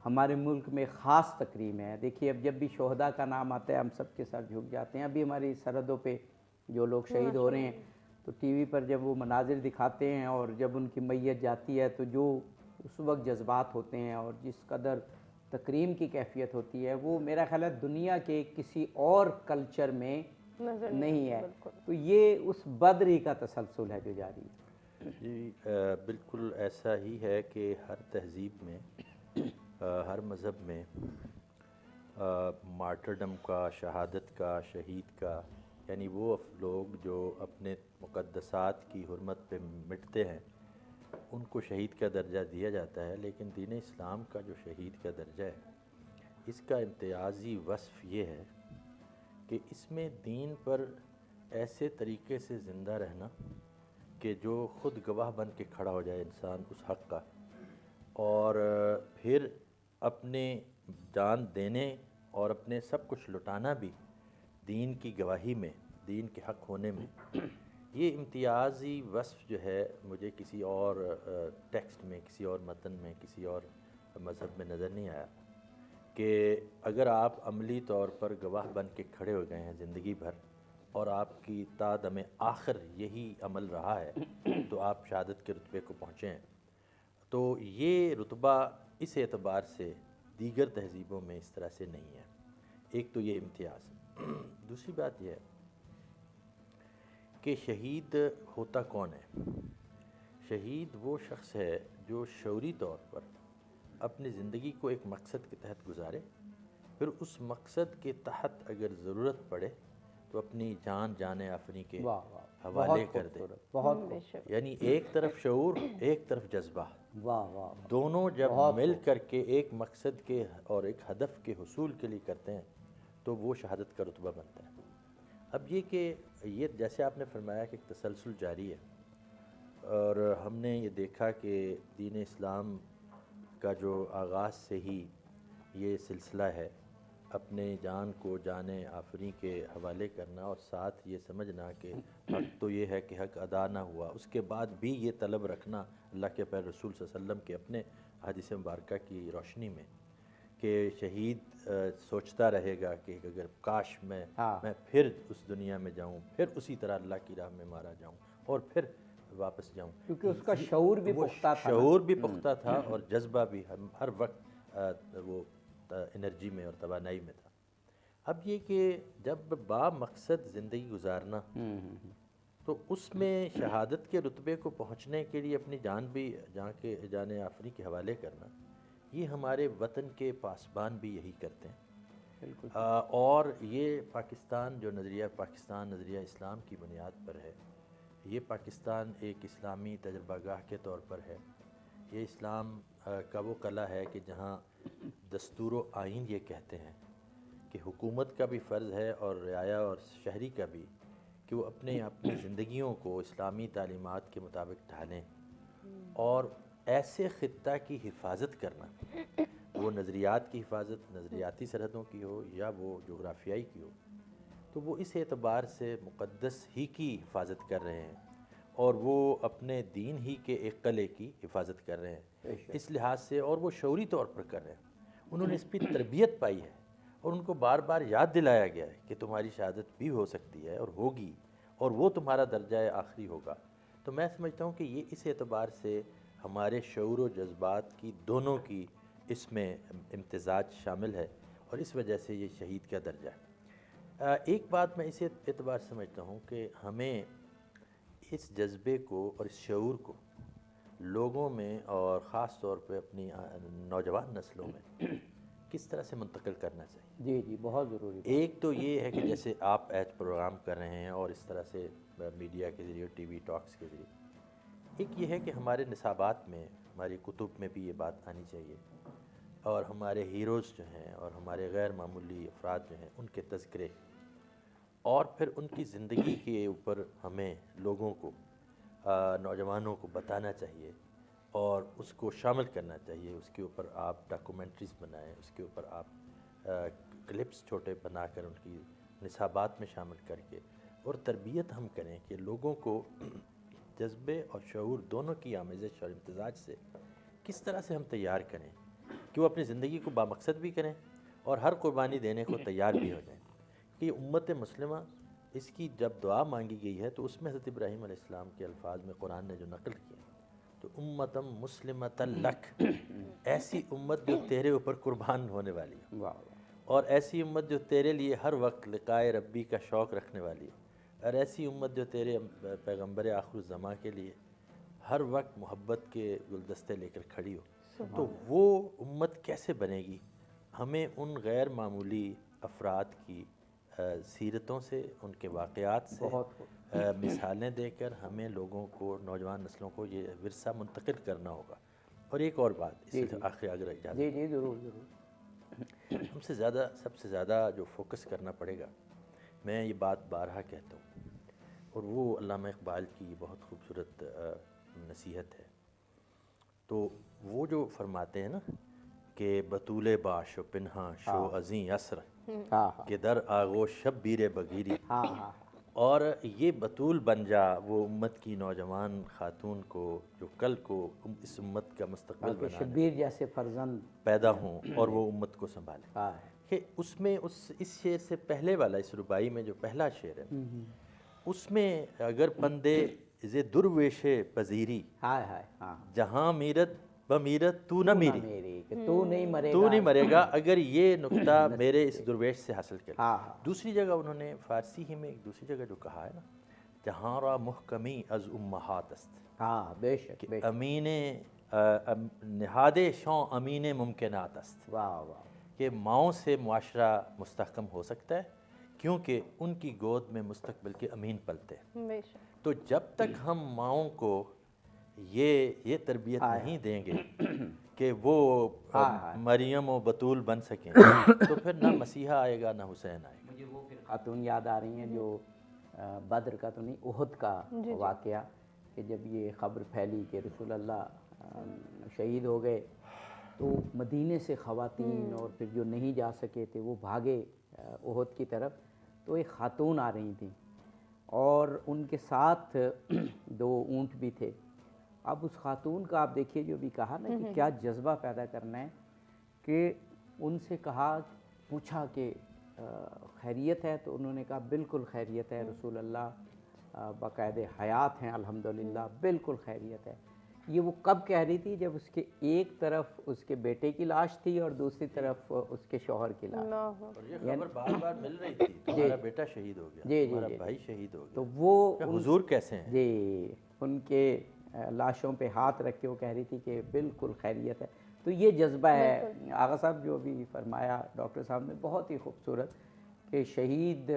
ہمارے ملک میں خاص تکریم ہے. دیکھیے، اب جب بھی شہداء کا نام آتا ہے ہم سب کے سر جھک جاتے ہیں. ابھی ہماری سرحدوں پہ جو لوگ شہید ہو رہے ہیں تو ٹی وی پر جب وہ مناظر دکھاتے ہیں اور جب ان کی میت جاتی ہے تو جو اس وقت جذبات ہوتے ہیں اور جس قدر تکریم کی کیفیت ہوتی ہے، وہ میرا خیال ہے دنیا کے کسی اور کلچر میں نہیں ہے. تو یہ اس بدری کا تسلسل ہے جو جاری ہے. جی بالکل ایسا ہی ہے کہ ہر تہذیب میں، ہر مذہب میں مارٹرڈم کا، شہادت کا، شہید کا، یعنی وہ لوگ جو اپنے مقدسات کی حرمت پہ مٹتے ہیں ان کو شہید کا درجہ دیا جاتا ہے. لیکن دین اسلام کا جو شہید کا درجہ ہے، اس کا امتیازی وصف یہ ہے کہ اس میں دین پر ایسے طریقے سے زندہ رہنا کہ جو خود گواہ بن کے کھڑا ہو جائے انسان اس حق کا، اور پھر اپنے جان دینے اور اپنے سب کچھ لٹانا بھی دین کی گواہی میں، دین کے حق ہونے میں. یہ امتیازی وصف جو ہے مجھے کسی اور ٹیکسٹ میں، کسی اور متن میں، کسی اور مذہب میں نظر نہیں آیا کہ اگر آپ عملی طور پر گواہ بن کے کھڑے ہو گئے ہیں زندگی بھر اور آپ کی تا دم آخر یہی عمل رہا ہے تو آپ شہادت کے رتبے کو پہنچے ہیں. تو یہ رتبہ اس اعتبار سے دیگر تہذیبوں میں اس طرح سے نہیں ہے. ایک تو یہ امتیاز. دوسری بات یہ ہے کہ شہید ہوتا کون ہے؟ شہید وہ شخص ہے جو شعوری طور پر اپنی زندگی کو ایک مقصد کے تحت گزارے، پھر اس مقصد کے تحت اگر ضرورت پڑے تو اپنی جان آفریں کے حوالے کر دے. بہت یعنی ایک طرف شعور، ایک طرف جذبہ، واہ واہ دونوں جب مل کر کے ایک مقصد کے اور ایک ہدف کے حصول کے لیے کرتے ہیں تو وہ شہادت کا رتبہ بنتا ہے. اب یہ کہ یہ جیسے آپ نے فرمایا کہ ایک تسلسل جاری ہے، اور ہم نے یہ دیکھا کہ دین اسلام کا جو آغاز سے ہی یہ سلسلہ ہے اپنے جان کو جان آفریں کے حوالے کرنا، اور ساتھ یہ سمجھنا کہ حق تو یہ ہے کہ حق ادا نہ ہوا، اس کے بعد بھی یہ طلب رکھنا اللہ کے پیارے رسول صلی اللہ علیہ وسلم کے اپنے حدیث مبارکہ کی روشنی میں کہ شہید سوچتا رہے گا کہ اگر کاش میں پھر اس دنیا میں جاؤں، پھر اسی طرح اللہ کی راہ میں مارا جاؤں اور پھر واپس جاؤں، کیونکہ اس کا شعور بھی پختہ تھا. شعور بھی پختہ تھا اور جذبہ بھی ہر وقت وہ انرجی میں اور توانائی میں تھا. اب یہ کہ جب با مقصد زندگی گزارنا تو اس میں شہادت کے رتبے کو پہنچنے کے لیے اپنی جان بھی جان آفریں کے حوالے کرنا، یہ ہمارے وطن کے پاسبان بھی یہی کرتے ہیں. اور یہ پاکستان جو نظریہ اسلام کی بنیاد پر ہے، یہ پاکستان ایک اسلامی تجربہ گاہ کے طور پر ہے. یہ اسلام کا وہ قلعہ ہے کہ جہاں دستور و آئین یہ کہتے ہیں کہ حکومت کا بھی فرض ہے اور رعایا اور شہری کا بھی کہ وہ اپنی زندگیوں کو اسلامی تعلیمات کے مطابق ڈھالیں، اور ایسے خطہ کی حفاظت کرنا، وہ نظریات کی حفاظت نظریاتی سرحدوں کی ہو یا وہ جغرافیائی کی ہو، تو وہ اس اعتبار سے مقدس ہی کی حفاظت کر رہے ہیں اور وہ اپنے دین ہی کے ایک قلعے کی حفاظت کر رہے ہیں اس لحاظ سے، اور وہ شعوری طور پر کر رہے ہیں. انہوں نے اس پہ تربیت پائی ہے اور ان کو بار بار یاد دلایا گیا ہے کہ تمہاری شہادت بھی ہو سکتی ہے اور ہوگی، اور وہ تمہارا درجہ آخری ہوگا. تو میں سمجھتا ہوں کہ یہ اس اعتبار سے ہمارے شعور و جذبات کی دونوں کی اس میں امتزاج شامل ہے، اور اس وجہ سے یہ شہید کا درجہ ہے. ایک بات میں اس اعتبار سمجھتا ہوں کہ ہمیں اس جذبے کو اور اس شعور کو لوگوں میں اور خاص طور پہ اپنی نوجوان نسلوں میں کس طرح سے منتقل کرنا چاہیے. جی بہت ضروری. ایک تو یہ ہے کہ جیسے آپ ایج پروگرام کر رہے ہیں اور اس طرح سے میڈیا کے ذریعے ٹی وی ٹاکس کے ذریعے، ایک یہ ہے کہ ہمارے نصابات میں، ہماری کتب میں بھی یہ بات آنی چاہیے، اور ہمارے ہیروز جو ہیں اور ہمارے غیر معمولی افراد جو ہیں ان کے تذکرے، اور پھر ان کی زندگی کے اوپر ہمیں لوگوں کو، نوجوانوں کو بتانا چاہیے اور اس کو شامل کرنا چاہیے. اس کے اوپر آپ ڈاکومنٹریز بنائیں، اس کے اوپر آپ کلپس چھوٹے بنا کر ان کی نصابات میں شامل کر کے، اور تربیت ہم کریں کہ لوگوں کو جذبے اور شعور دونوں کی آمیزش اور امتزاج سے کس طرح سے ہم تیار کریں کہ وہ اپنی زندگی کو بامقصد بھی کریں اور ہر قربانی دینے کو تیار بھی ہو جائیں. کہ یہ امت مسلمہ، اس کی جب دعا مانگی گئی ہے تو اس میں حضرت ابراہیم علیہ السلام کے الفاظ میں قرآن نے جو نقل کیا تو امتم مسلمۃ لک، ایسی امت جو تیرے اوپر قربان ہونے والی ہے، اور ایسی امت جو تیرے لیے ہر وقت لقائے ربی کا شوق رکھنے والی ہے، اور ایسی امت جو تیرے پیغمبر آخر الزماں کے لیے ہر وقت محبت کے گلدستے لے کر کھڑی ہو. تو وہ امت کیسے بنے گی؟ ہمیں ان غیر معمولی افراد کی سیرتوں سے، ان کے واقعات سے مثالیں دے کر ہمیں لوگوں کو، نوجوان نسلوں کو یہ ورثہ منتقل کرنا ہوگا. اور ایک اور بات اس سے آخر اگر اجازت، جی ضرور. ہم سے زیادہ، سب سے زیادہ جو فوکس کرنا پڑے گا، میں یہ بات بارہا کہتا ہوں، اور وہ علامہ اقبال کی بہت خوبصورت نصیحت ہے. تو وہ جو فرماتے ہیں نا کہ بطول باش و پنہاں شو ازیں اسر، کہ در آغوش شب بیر بگیری، اور یہ بطول بن جا وہ امت کی نوجوان خاتون کو جو کل کو اس امت کا مستقبل کہ بنانے شبیر جیسے فرزند پیدا ہوں اور وہ امت کو سنبھالیں. ہاں کہ اس میں اس شعر سے پہلے والا، اس ربائی میں جو پہلا شعر ہے اس میں اگر پندے ز درویش پذیری ہائے ہائے ہاں جہاں میرت بمیرت تو نہ میری، میری کہ تو نہیں مرے تو گا. نہیں مرے گا، اگر یہ نقطہ میرے اس درویش سے حاصل کر. ہاں ہاں دوسری جگہ انہوں نے فارسی ہی میں ایک دوسری جگہ جو کہا ہے نا، جہاں را محکمی از امہات است، ہاں بے شک بے شک. امین نہاد شوں امین ممکنات است، واہ واہ. کہ ماؤں سے معاشرہ مستحکم ہو سکتا ہے کیونکہ ان کی گود میں مستقبل کے امین پلتے ہیں. بے شک. تو جب تک ہم ماؤں کو یہ تربیت نہیں دیں گے کہ وہ مریم و بطول بن سکیں تو پھر نہ مسیحا آئے گا نہ حسین آئے گا. مجھے وہ پھر خاتون یاد آ رہی ہیں جو بدر کا تو نہیں، احد کا واقعہ، کہ جب یہ خبر پھیلی کہ رسول اللہ شہید ہو گئے تو مدینے سے خواتین اور پھر جو نہیں جا سکے تھے وہ بھاگے احد کی طرف. تو ایک خاتون آ رہی تھیں اور ان کے ساتھ 2 اونٹ بھی تھے. اب اس خاتون کا آپ دیکھیے جو بھی کہا نا کہ کیا جذبہ پیدا کرنا ہے، کہ ان سے پوچھا کہ خیریت ہے؟ تو انہوں نے کہا بالکل خیریت ہے، رسول اللہ باقاعدہ حیات ہیں الحمدللہ، بالکل خیریت ہے. یہ وہ کب کہہ رہی تھی جب اس کے ایک طرف اس کے بیٹے کی لاش تھی اور دوسری طرف اس کے شوہر کی لاش. اور یہ خبر بار بار مل رہی تھی، تمہارا بیٹا شہید ہو گیا، تمہارا بھائی شہید ہو گیا. تو وہ حضور کیسے ہیں؟ جی ان کے لاشوں پہ ہاتھ رکھ کے وہ کہہ رہی تھی کہ بالکل خیریت ہے. تو یہ جذبہ ہے. آغا صاحب جو بھی فرمایا ڈاکٹر صاحب نے بہت ہی خوبصورت، کہ شہید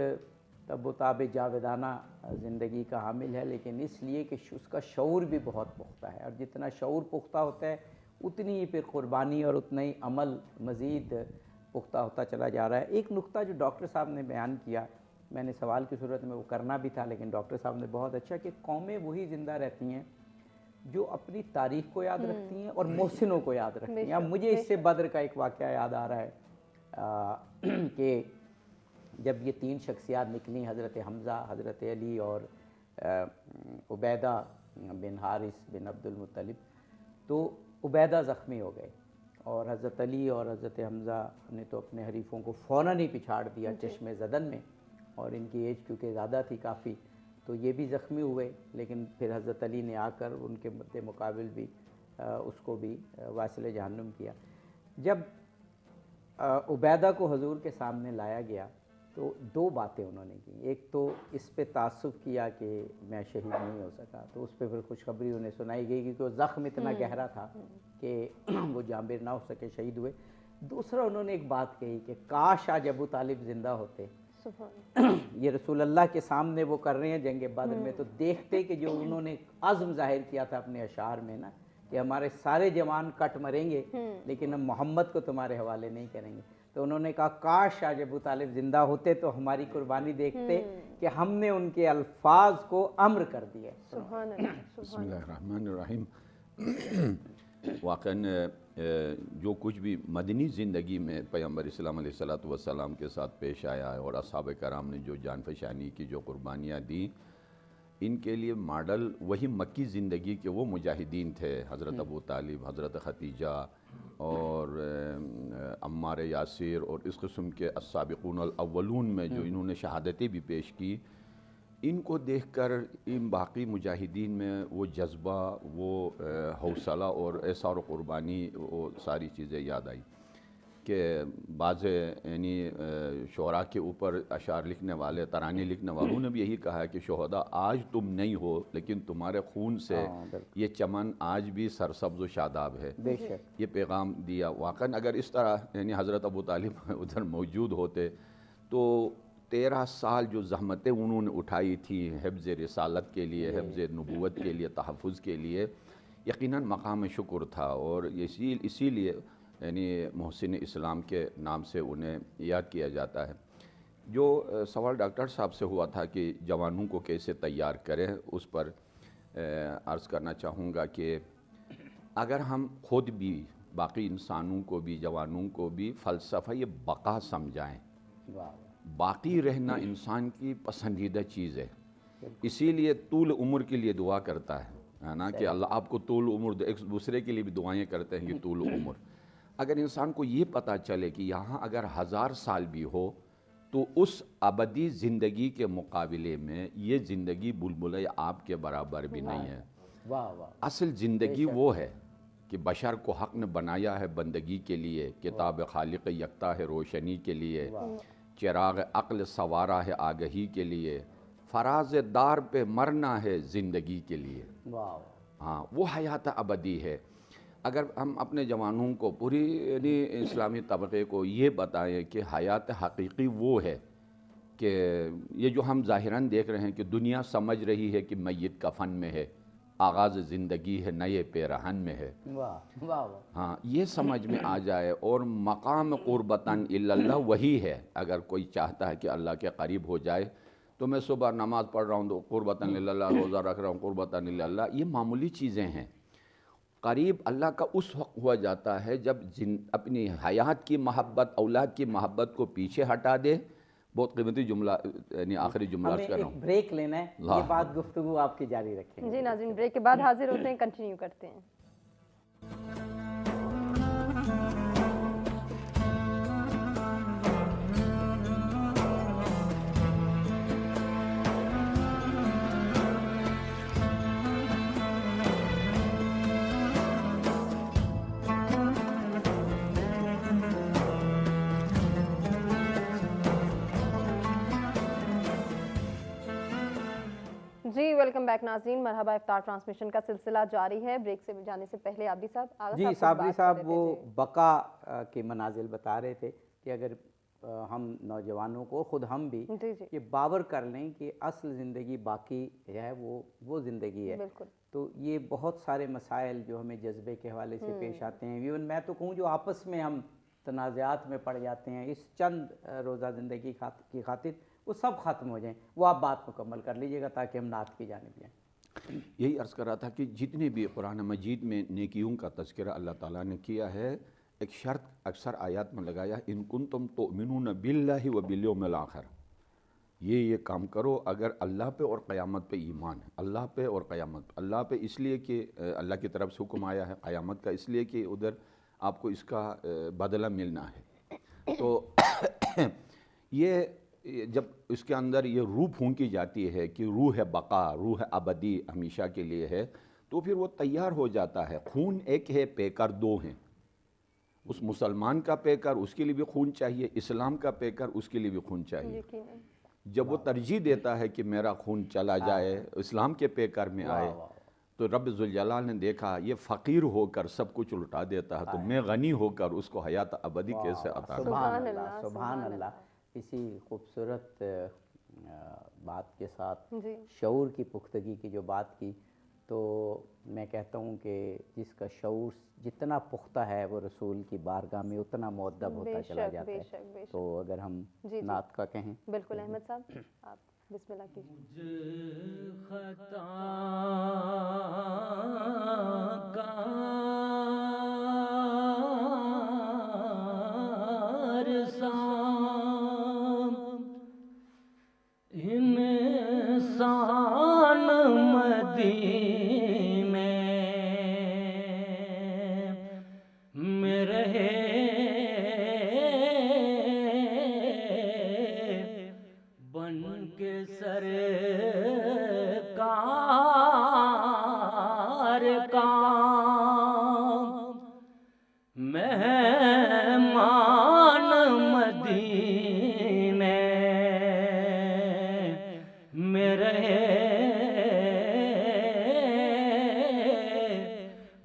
تب و تاب جاویدانہ زندگی کا حامل ہے، لیکن اس لیے کہ اس کا شعور بھی بہت پختہ ہے، اور جتنا شعور پختہ ہوتا ہے اتنی ہی پھر قربانی اور اتنا ہی عمل مزید پختہ ہوتا چلا جا رہا ہے. ایک نقطہ جو ڈاکٹر صاحب نے بیان کیا، میں نے سوال کی صورت میں وہ کرنا بھی تھا لیکن ڈاکٹر صاحب نے بہت اچھا، کہ قومیں وہی زندہ رہتی ہیں جو اپنی تاریخ کو یاد رکھتی ہیں اور محسنوں کو یاد رکھتی ہیں. اب مجھے اس سے بدر کا ایک واقعہ یاد آ رہا ہے کہ جب یہ 3 شخصیات نکلیں، حضرت حمزہ، حضرت علی اور عبیدہ بن حارث بن عبد المطلب، تو عبیدہ زخمی ہو گئے اور حضرت علی اور حضرت حمزہ نے تو اپنے حریفوں کو فوراً ہی پچھاڑ دیا چشم زدن میں، اور ان کی ایج کیونکہ زیادہ تھی کافی، تو یہ بھی زخمی ہوئے. لیکن پھر حضرت علی نے آ کر ان کے مد مقابل بھی اس کو بھی واصل جہنم کیا. جب عبیدہ کو حضور کے سامنے لایا گیا تو 2 باتیں انہوں نے کی. ایک تو اس پہ تعصب کیا کہ میں شہید نہیں ہو سکا، تو اس پہ پھر خوشخبری انہیں سنائی گئی کیونکہ وہ زخم اتنا گہرا تھا کہ وہ جانبر نہ ہو سکے، شہید ہوئے. دوسرا انہوں نے ایک بات کہی کہ کاش آج ابو طالب زندہ ہوتے. یہ رسول اللہ کے سامنے وہ کر رہے ہیں جنگ بدر میں، تو دیکھتے کہ جو انہوں نے عزم ظاہر کیا تھا اپنے اشعار میں نا، کہ ہمارے سارے جوان کٹ مریں گے لیکن ہم محمد کو تمہارے حوالے نہیں کریں گے. تو انہوں نے کہا کاش آج ابو طالب زندہ ہوتے تو ہماری قربانی دیکھتے کہ ہم نے ان کے الفاظ کو امر کر دیا. سبحان اللہ. بسم اللہ الرحمن الرحیم. واقعاً جو کچھ بھی مدنی زندگی میں پیغمبر اسلام علیہ السلام کے ساتھ پیش آیا ہے اور اصحاب کرام نے جو جان فشانی کی، جو قربانیاں دیں، ان کے لیے ماڈل وہی مکی زندگی کے وہ مجاہدین تھے، حضرت ابو طالب، حضرت ختیجہ اور عمار یاسر اور اس قسم کے السابقون الاولون میں جو انہوں نے شہادتیں بھی پیش کی. ان کو دیکھ کر ان باقی مجاہدین میں وہ جذبہ، وہ حوصلہ اور احسار و قربانی، وہ ساری چیزیں یاد آئی. کہ بعض یعنی شعراء کے اوپر اشعار لکھنے والے، ترانے لکھنے والوں نے بھی یہی کہا ہے کہ شہداء آج تم نہیں ہو لیکن تمہارے خون سے یہ چمن آج بھی سرسبز و شاداب ہے. یہ پیغام دیا. واقعاً اگر اس طرح یعنی حضرت ابو طالب ادھر موجود ہوتے تو 13 سال جو زحمتیں انہوں نے اٹھائی تھی حفظ رسالت کے لیے، حفظ نبوت کے لیے، تحفظ کے لیے، یقیناً مقام شکر تھا. اور اسی لیے یعنی محسن اسلام کے نام سے انہیں یاد کیا جاتا ہے. جو سوال ڈاکٹر صاحب سے ہوا تھا کہ جوانوں کو کیسے تیار کریں، اس پر عرض کرنا چاہوں گا کہ اگر ہم خود بھی باقی انسانوں کو بھی، جوانوں کو بھی فلسفہ یہ بقا سمجھائیں باقی رہنا انسان کی پسندیدہ چیز ہے، اسی لیے طول عمر کے لیے دعا کرتا ہے نا، کہ اللہ آپ کو طول عمر دے، ایک دوسرے کے لیے بھی دعائیں کرتے ہیں کہ طول عمر۔ اگر انسان کو یہ پتہ چلے کہ یہاں اگر 1000 سال بھی ہو تو اس ابدی زندگی کے مقابلے میں یہ زندگی بلبلے آپ کے برابر بھی نہیں ہے۔ واہ واہ، اصل زندگی وہ ہے کہ بشر کو حق نے بنایا ہے بندگی کے لیے، کتاب خالق یکتا ہے روشنی کے لیے، چراغ عقل سوارا ہے آگہی کے لیے، فراز دار پہ مرنا ہے زندگی کے لیے۔ واہ، ہاں، وہ حیات ابدی ہے۔ اگر ہم اپنے جوانوں کو، پوری یعنی اسلامی طبقے کو یہ بتائیں کہ حیات حقیقی وہ ہے کہ یہ جو ہم ظاہراً دیکھ رہے ہیں کہ دنیا سمجھ رہی ہے کہ میت کفن میں ہے، آغاز زندگی ہے نئے پیرہن میں ہے، واہ واہ واہ، ہاں یہ سمجھ میں آ جائے، اور مقام قربتاً الی اللہ وہی ہے۔ اگر کوئی چاہتا ہے کہ اللہ کے قریب ہو جائے تو میں صبح نماز پڑھ رہا ہوں تو قربتاً الی اللہ، روزہ رکھ رہا ہوں قربتاً الی اللہ، یہ معمولی چیزیں ہیں۔ قریب اللہ کا اس وقت ہوا جاتا ہے جب اپنی حیات کی محبت، اولاد کی محبت کو پیچھے ہٹا دے۔ بہت قیمتی جملہ، یعنی آخری جملہ ہمیں کر رہا ایک ہوں۔ بریک لینا ہے، یہ بات گفتگو آپ کی جاری رکھیں گے۔ جی ناظرین، بریک کے بعد حاضر ہوتے ہیں، کنٹینیو کرتے ہیں۔ جی ویلکم بیک ناظرین، مرحبا، افطار ٹرانسمیشن کا سلسلہ جاری ہے۔ بریک سے جانے سے پہلے عابدی صاحب، جی صابری صاحب وہ بقا کے منازل بتا رہے تھے کہ اگر ہم نوجوانوں کو، خود ہم بھی یہ باور کر لیں کہ اصل زندگی باقی ہے، وہ زندگی ہے، تو یہ بہت سارے مسائل جو ہمیں جذبے کے حوالے سے پیش آتے ہیں، ایون میں تو کہوں جو آپس میں ہم تنازعات میں پڑ جاتے ہیں اس چند روزہ زندگی کی خاطر، وہ سب ختم ہو جائیں۔ وہ آپ بات مکمل کر لیجئے گا تاکہ ہم نعت کی جانب جائیں۔ یہی عرض کر رہا تھا کہ جتنے بھی قرآن مجید میں نیکیوں کا تذکرہ اللہ تعالیٰ نے کیا ہے، ایک شرط اکثر آیات میں لگایا، ان کنتم تؤمنون باللہ وبالیوم الآخر، یہ کام کرو اگر اللہ پہ اور قیامت پہ ایمان ہے، اللہ پہ اور قیامت پہ، اللہ پہ اس لیے کہ اللہ کی طرف سے حکم آیا ہے، قیامت کا اس لیے کہ ادھر آپ کو اس کا بدلہ ملنا ہے۔ تو یہ جب اس کے اندر یہ روح پھونکی جاتی ہے کہ روح بقا، روح ابدی ہمیشہ کے لیے ہے، تو پھر وہ تیار ہو جاتا ہے۔ خون ایک ہے، پیکر دو ہیں، اس مسلمان کا پیکر اس کے لیے بھی خون چاہیے، اسلام کا پیکر اس کے لیے بھی خون چاہیے۔ جب وہ ترجیح دیتا ہے کہ میرا خون چلا جائے، اسلام کے پیکر میں آئے، تو رب ذوالجلال نے دیکھا یہ فقیر ہو کر سب کچھ لٹا دیتا ہے، تو میں غنی ہو کر اس کو حیات ابدی کیسے عطا کروں؟ سبحان اللہ، سبحان اللہ۔ اسی خوبصورت بات کے ساتھ شعور کی پختگی کی جو بات کی، تو میں کہتا ہوں کہ جس کا شعور جتنا پختہ ہے وہ رسول کی بارگاہ میں اتنا مؤدب ہوتا چلا جاتا ہے۔ تو اگر ہم نعت کا کہیں۔ بالکل احمد صاحب، آپ بسم اللہ کیجیے۔ مجھ خطا کار سام انسان مدینے میں رہے، بن کے سرکار کا مہمان مدینے میں رہے،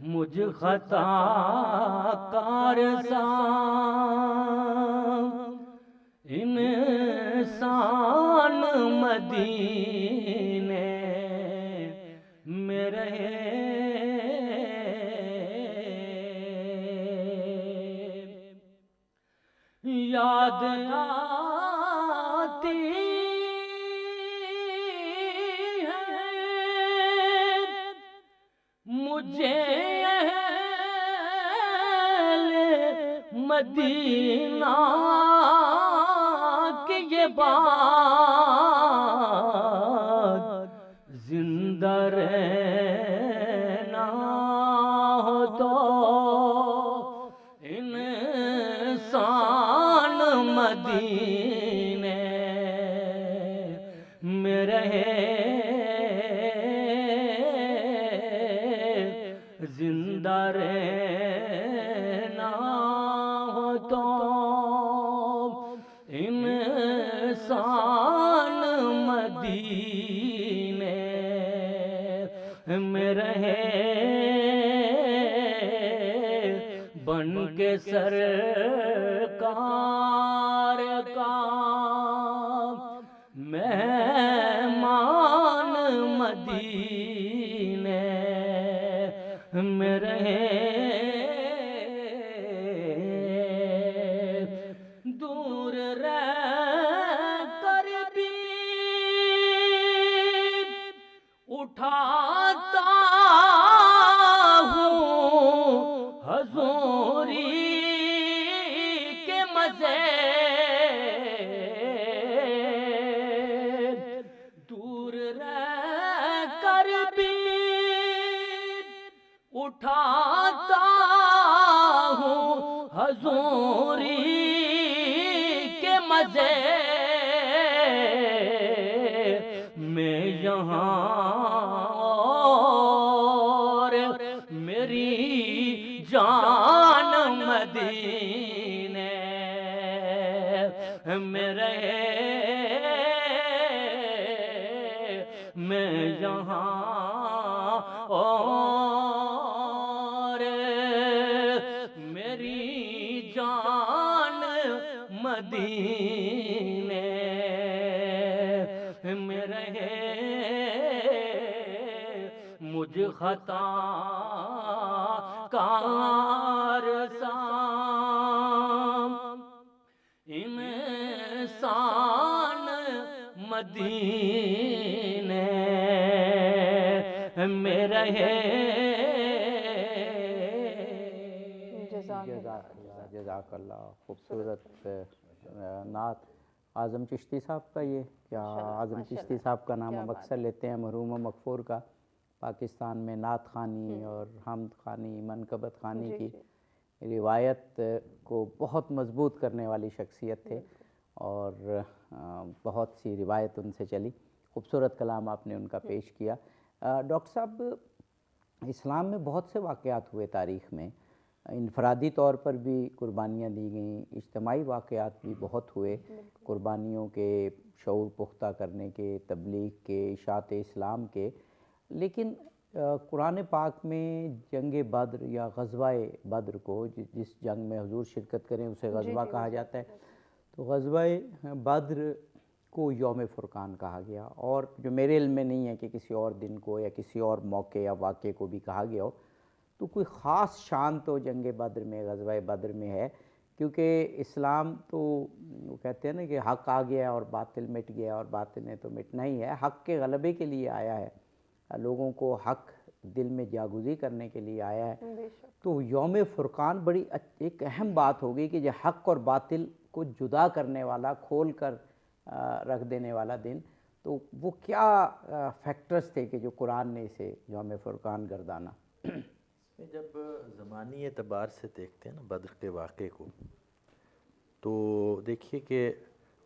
مجھ خطا کار سام انسان مدینے میں رہے، یاد آتی ہے مجھے اہل مدینہ کہ یہ بعد زندہ رہنا ہو تو انسان مدینے میں رہے، زندہ رہنا ہو تو انسان مدینے میں رہے، بن کے سرکار کا مہمان مدینے میں رہے، دور رہ کر بھی اٹھاتا ہوں حضوری کے مزے، دور رہ کر بھی اٹھاتا ہوں حضوری کے مزے، میں یہاں اور میری جان مدینے میں رہے، میں یہاں اور میری جان مدینے میں رہے، مجھ خطا کار سام انسان مدینے میں رہے۔ جزاک اللہ، خوبصورت نعت اعظم چشتی صاحب کا، یہ کیا اعظم چشتی صاحب کا نام ہم اکثر لیتے ہیں، مرحوم مغفور کا، پاکستان میں نعت خوانی اور حمد خوانی، منقبت خوانی کی روایت کو بہت مضبوط کرنے والی شخصیت تھے، اور بہت سی روایت ان سے چلی۔ خوبصورت کلام آپ نے ان کا پیش کیا۔ ڈاکٹر صاحب، اسلام میں بہت سے واقعات ہوئے تاریخ میں، انفرادی طور پر بھی قربانیاں دی گئیں، اجتماعی واقعات بھی بہت ہوئے، قربانیوں کے، شعور پختہ کرنے کے، تبلیغ کے، اشاعت اسلام کے، لیکن قرآن پاک میں جنگ بدر یا غزوہ بدر کو، جس جنگ میں حضور شرکت کریں اسے غزوہ کہا جاتا ہے، تو غزوہ بدر کو یوم فرقان کہا گیا، اور جو میرے علم میں نہیں ہے کہ کسی اور دن کو یا کسی اور موقع یا واقعے کو بھی کہا گیا ہو، تو کوئی خاص شان تو جنگ بدر میں، غزوہ بدر میں ہے، کیونکہ اسلام تو وہ کہتے ہیں نا کہ حق آ گیا اور باطل مٹ گیا، اور باطل نے تو مٹنا ہی ہے، حق کے غلبے کے لیے آیا ہے، لوگوں کو حق دل میں جاگزی کرنے کے لیے آیا ہے۔ تو یوم فرقان بڑی ایک اہم بات ہوگی کہ جو حق اور باطل کو جدا کرنے والا، کھول کر رکھ دینے والا دن، تو وہ کیا فیکٹرز تھے کہ جو قرآن نے اسے یوم فرقان گردانا؟ جب زمانی اعتبار سے دیکھتے ہیں نا بدر کے واقعے کو، تو دیکھیے کہ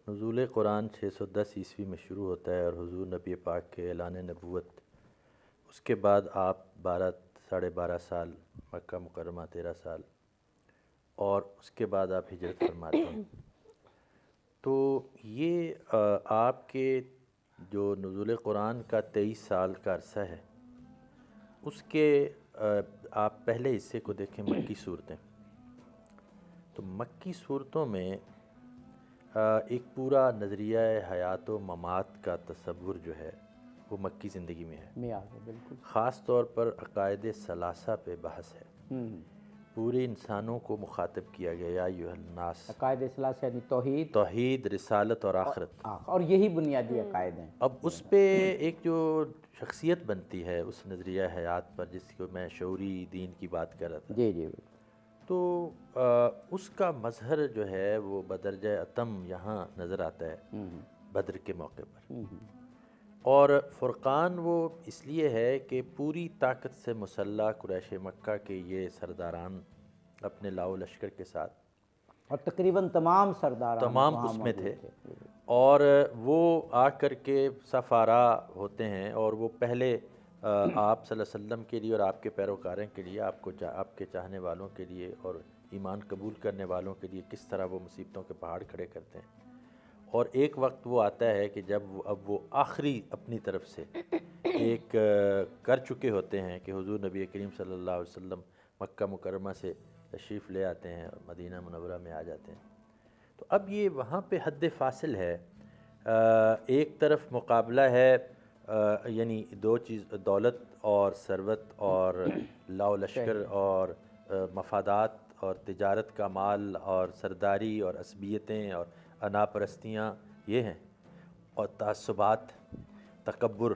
نزول قرآن 610 عیسوی میں شروع ہوتا ہے، اور حضور نبی پاک کے اعلان نبوت، اس کے بعد آپ 12 سال مکہ مکرمہ، 13 سال، اور اس کے بعد آپ ہجرت فرماتے ہیں۔ تو یہ آپ کے جو نزول قرآن کا 23 سال کا عرصہ ہے، اس کے آپ پہلے حصے کو دیکھیں مکی صورتیں، تو مکی صورتوں میں ایک پورا نظریہ حیات و ممات کا تصور جو ہے وہ مکی زندگی میں ہے، بالکل، خاص طور پر عقائد ثلاثہ پہ بحث ہے، پورے انسانوں کو مخاطب کیا گیا، یا ایھا الناس، عقائد ثلاثہ یعنی توحید، رسالت اور آخرت، اور یہی بنیادی عقائد ہیں۔ اب اس پہ ایک جو شخصیت بنتی ہے اس نظریہ حیات پر، جس کو میں شعوری دین کی بات کر رہا تھا، جی، تو اس کا مظہر جو ہے وہ بدرجہ اتم یہاں نظر آتا ہے بدر کے موقع پر. اور فرقان وہ اس لیے ہے کہ پوری طاقت سے مسلح قریش مکہ کے یہ سرداران اپنے لاؤ لشکر کے ساتھ اور تقریباً تمام سردار تمام اس میں تھے، اور وہ آ کر کے سفارا ہوتے ہیں، اور وہ پہلے آپ صلی اللہ علیہ وسلم کے لیے اور آپ کے پیروکاروں کے لیے، آپ کے چاہنے والوں کے لیے اور ایمان قبول کرنے والوں کے لیے کس طرح وہ مصیبتوں کے پہاڑ کھڑے کرتے ہیں. اور ایک وقت وہ آتا ہے کہ جب اب وہ آخری اپنی طرف سے ایک کر چکے ہوتے ہیں کہ حضور نبی کریم صلی اللہ علیہ وسلم مکہ مکرمہ سے تشریف لے آتے ہیں اور مدینہ منورہ میں آ جاتے ہیں. تو اب یہ وہاں پہ حد فاصل ہے. ایک طرف مقابلہ ہے، یعنی دو چیز، دولت اور ثروت اور لاؤ لشکر اور مفادات اور تجارت کا مال اور سرداری اور عصبیتیں اور انا پرستیاں یہ ہیں، اور تعصبات، تکبر.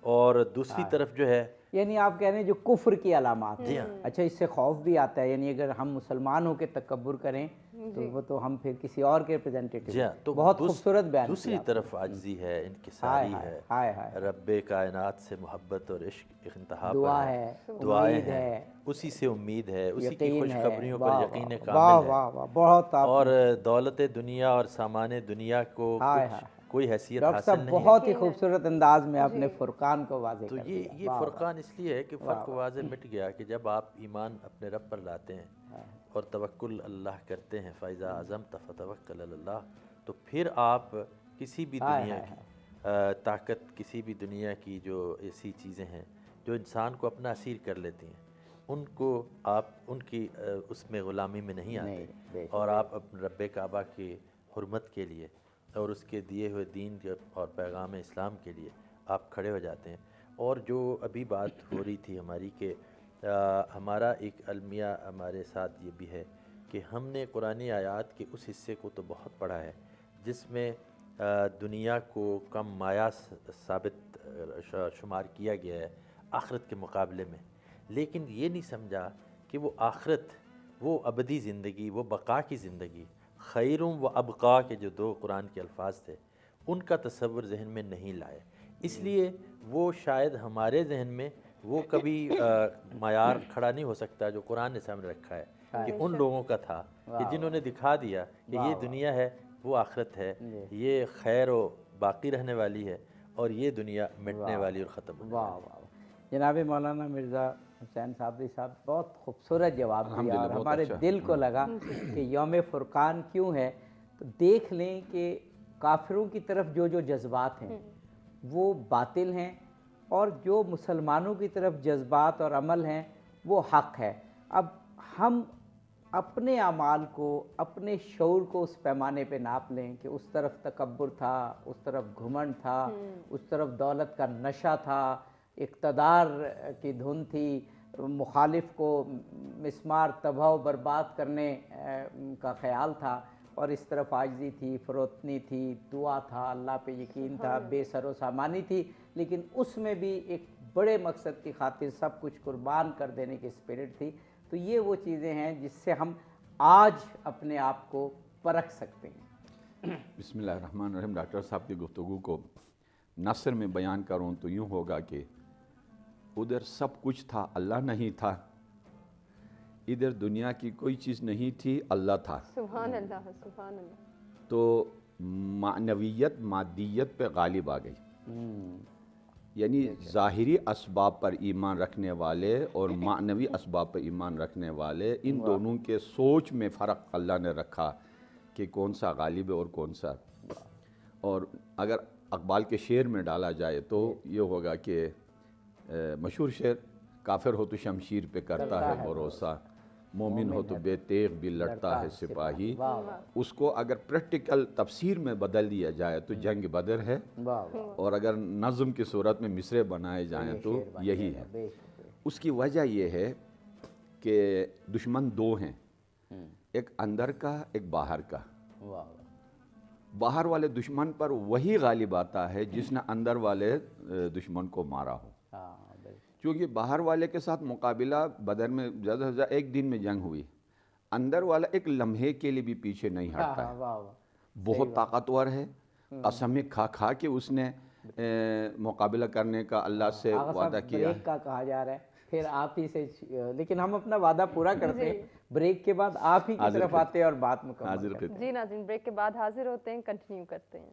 اور دوسری طرف جو ہے، یعنی آپ کہہ رہے ہیں جو کفر کی علامات جی ہیں. ہاں. اچھا، اس سے خوف بھی آتا ہے، یعنی اگر ہم مسلمان ہو کے تکبر کریں تو وہ تو ہم پھر کسی اور کے ریپرزینٹیٹیو. جی ہاں، تو بہت خوبصورت بیان دوسری کیا. طرف عاجزی ہے، انکساری ہے، ہائے ہائے، رب کائنات سے محبت اور عشق انتہا پر دعا ہے، ہے، دعائیں امید ہیں، ہے، اسی سے امید ہے، اسی کی یقین خوشخبریوں ہے. پر واہ یقین واہ کامل ہے. واہ واہ، بہت آپ اور دولت دنیا اور سامان دنیا کو ہائے کچھ کوئی حیثیت ڈاکٹر حاصل صاحب نہیں ہے. بہت ہی خوبصورت انداز میں آپ نے فرقان کو واضح تو کر دیا. یہ فرقان اس لیے ہے کہ فرق واضح مٹ گیا کہ جب آپ ایمان اپنے رب پر لاتے ہیں اور توکل اللہ کرتے ہیں، فَإِذَا عَزَمْتَ فَتَوَكَّلْ عَلَى اللَّهِ، تو پھر آپ کسی بھی دنیا کی طاقت، کسی بھی دنیا کی جو ایسی چیزیں ہیں جو انسان کو اپنا اسیر کر لیتی ہیں، ان کو آپ ان کی اس میں غلامی میں نہیں آتے، اور آپ اپنے رب کعبہ کی حرمت کے لیے اور اس کے دیے ہوئے دین اور پیغام اسلام کے لیے آپ کھڑے ہو جاتے ہیں. اور جو ابھی بات ہو رہی تھی ہماری کہ ہمارا ایک المیہ ہمارے ساتھ یہ بھی ہے کہ ہم نے قرآنی آیات کے اس حصے کو تو بہت پڑھا ہے جس میں دنیا کو کم مایہ ثابت شمار کیا گیا ہے آخرت کے مقابلے میں، لیکن یہ نہیں سمجھا کہ وہ آخرت، وہ ابدی زندگی، وہ بقا کی زندگی، خیرم و ابقا کے جو دو قرآن کے الفاظ تھے ان کا تصور ذہن میں نہیں لائے. اس لیے وہ شاید ہمارے ذہن میں وہ کبھی معیار کھڑا نہیں ہو سکتا جو قرآن نے سامنے رکھا ہے کہ ان لوگوں کا تھا کہ جنہوں نے دکھا دیا کہ یہ دنیا ہے، وہ آخرت ہے، یہ خیر و باقی رہنے والی ہے، اور یہ دنیا مٹنے والی اور ختم ہونے والی ہے. جناب مولانا مرزا حسین صابری صاحب، بہت خوبصورت جواب دیا اور ہمارے دل کو لگا کہ یوم فرقان کیوں ہے. تو دیکھ لیں کہ کافروں کی طرف جو جو جذبات ہیں وہ باطل ہیں، اور جو مسلمانوں کی طرف جذبات اور عمل ہیں وہ حق ہے. اب ہم اپنے اعمال کو، اپنے شعور کو اس پیمانے پہ ناپ لیں کہ اس طرف تکبر تھا، اس طرف گھمنڈ تھا، اس طرف دولت کا نشہ تھا، اقتدار کی دھن تھی، مخالف کو مسمار تباہ و برباد کرنے کا خیال تھا، اور اس طرف عاجزی تھی، فروتنی تھی، دعا تھا، اللہ پہ یقین تھا، بے سر و سامانی تھی، لیکن اس میں بھی ایک بڑے مقصد کی خاطر سب کچھ قربان کر دینے کی اسپرٹ تھی. تو یہ وہ چیزیں ہیں جس سے ہم آج اپنے آپ کو پرکھ سکتے ہیں. بسم اللہ الرحمن الرحیم. ڈاکٹر صاحب کی گفتگو کو نثر میں بیان کروں تو یوں ہوگا کہ ادھر سب کچھ تھا، اللہ نہیں تھا، ادھر دنیا کی کوئی چیز نہیں تھی، اللہ تھا. سبحان اللہ، سبحان اللہ. تو معنویت مادیت پہ غالب آ گئی. یعنی ظاہری اسباب پر ایمان رکھنے والے اور معنوی اسباب پر ایمان رکھنے والے، ان دونوں کے سوچ میں فرق اللہ نے رکھا کہ کون سا غالب ہے اور کون سا. اور اگر اقبال کے شعر میں ڈالا جائے تو یہ ہوگا کہ مشہور شعر، کافر ہو تو شمشیر پہ کرتا ہے بھروسہ، مومن ہو تو بے تیغ بھی لڑتا ہے سپاہی. اس کو اگر پریکٹیکل تفسیر میں بدل دیا جائے تو جنگ بدر ہے، اور اگر نظم کی صورت میں مصرے بنائے جائیں تو یہی ہے. اس کی وجہ یہ ہے کہ دشمن دو ہیں، ایک اندر کا، ایک باہر کا. باہر والے دشمن پر وہی غالب آتا ہے جس نے اندر والے دشمن کو مارا ہو. کیونکہ باہر والے کے ساتھ مقابلہ بدر میں زیادہ سے زیادہ ایک دن میں جنگ ہوئی، اندر والا ایک لمحے کے لیے بھی پیچھے نہیں ہٹتا ہے، بہت طاقتور ہے، قسمیں کھا کھا کے اس نے مقابلہ کرنے کا اللہ سے وعدہ کیا بریک کا کہا جا رہا ہے، پھر آپ ہی سے، لیکن ہم اپنا وعدہ پورا کرتے ہیں، بریک کے بعد آپ ہی کی طرف آتے ہیں اور بات مکمل کرتے ہیں۔ جی ناظرین، بریک کے بعد حاضر ہوتے ہیں، کنٹینیو کرتے ہیں۔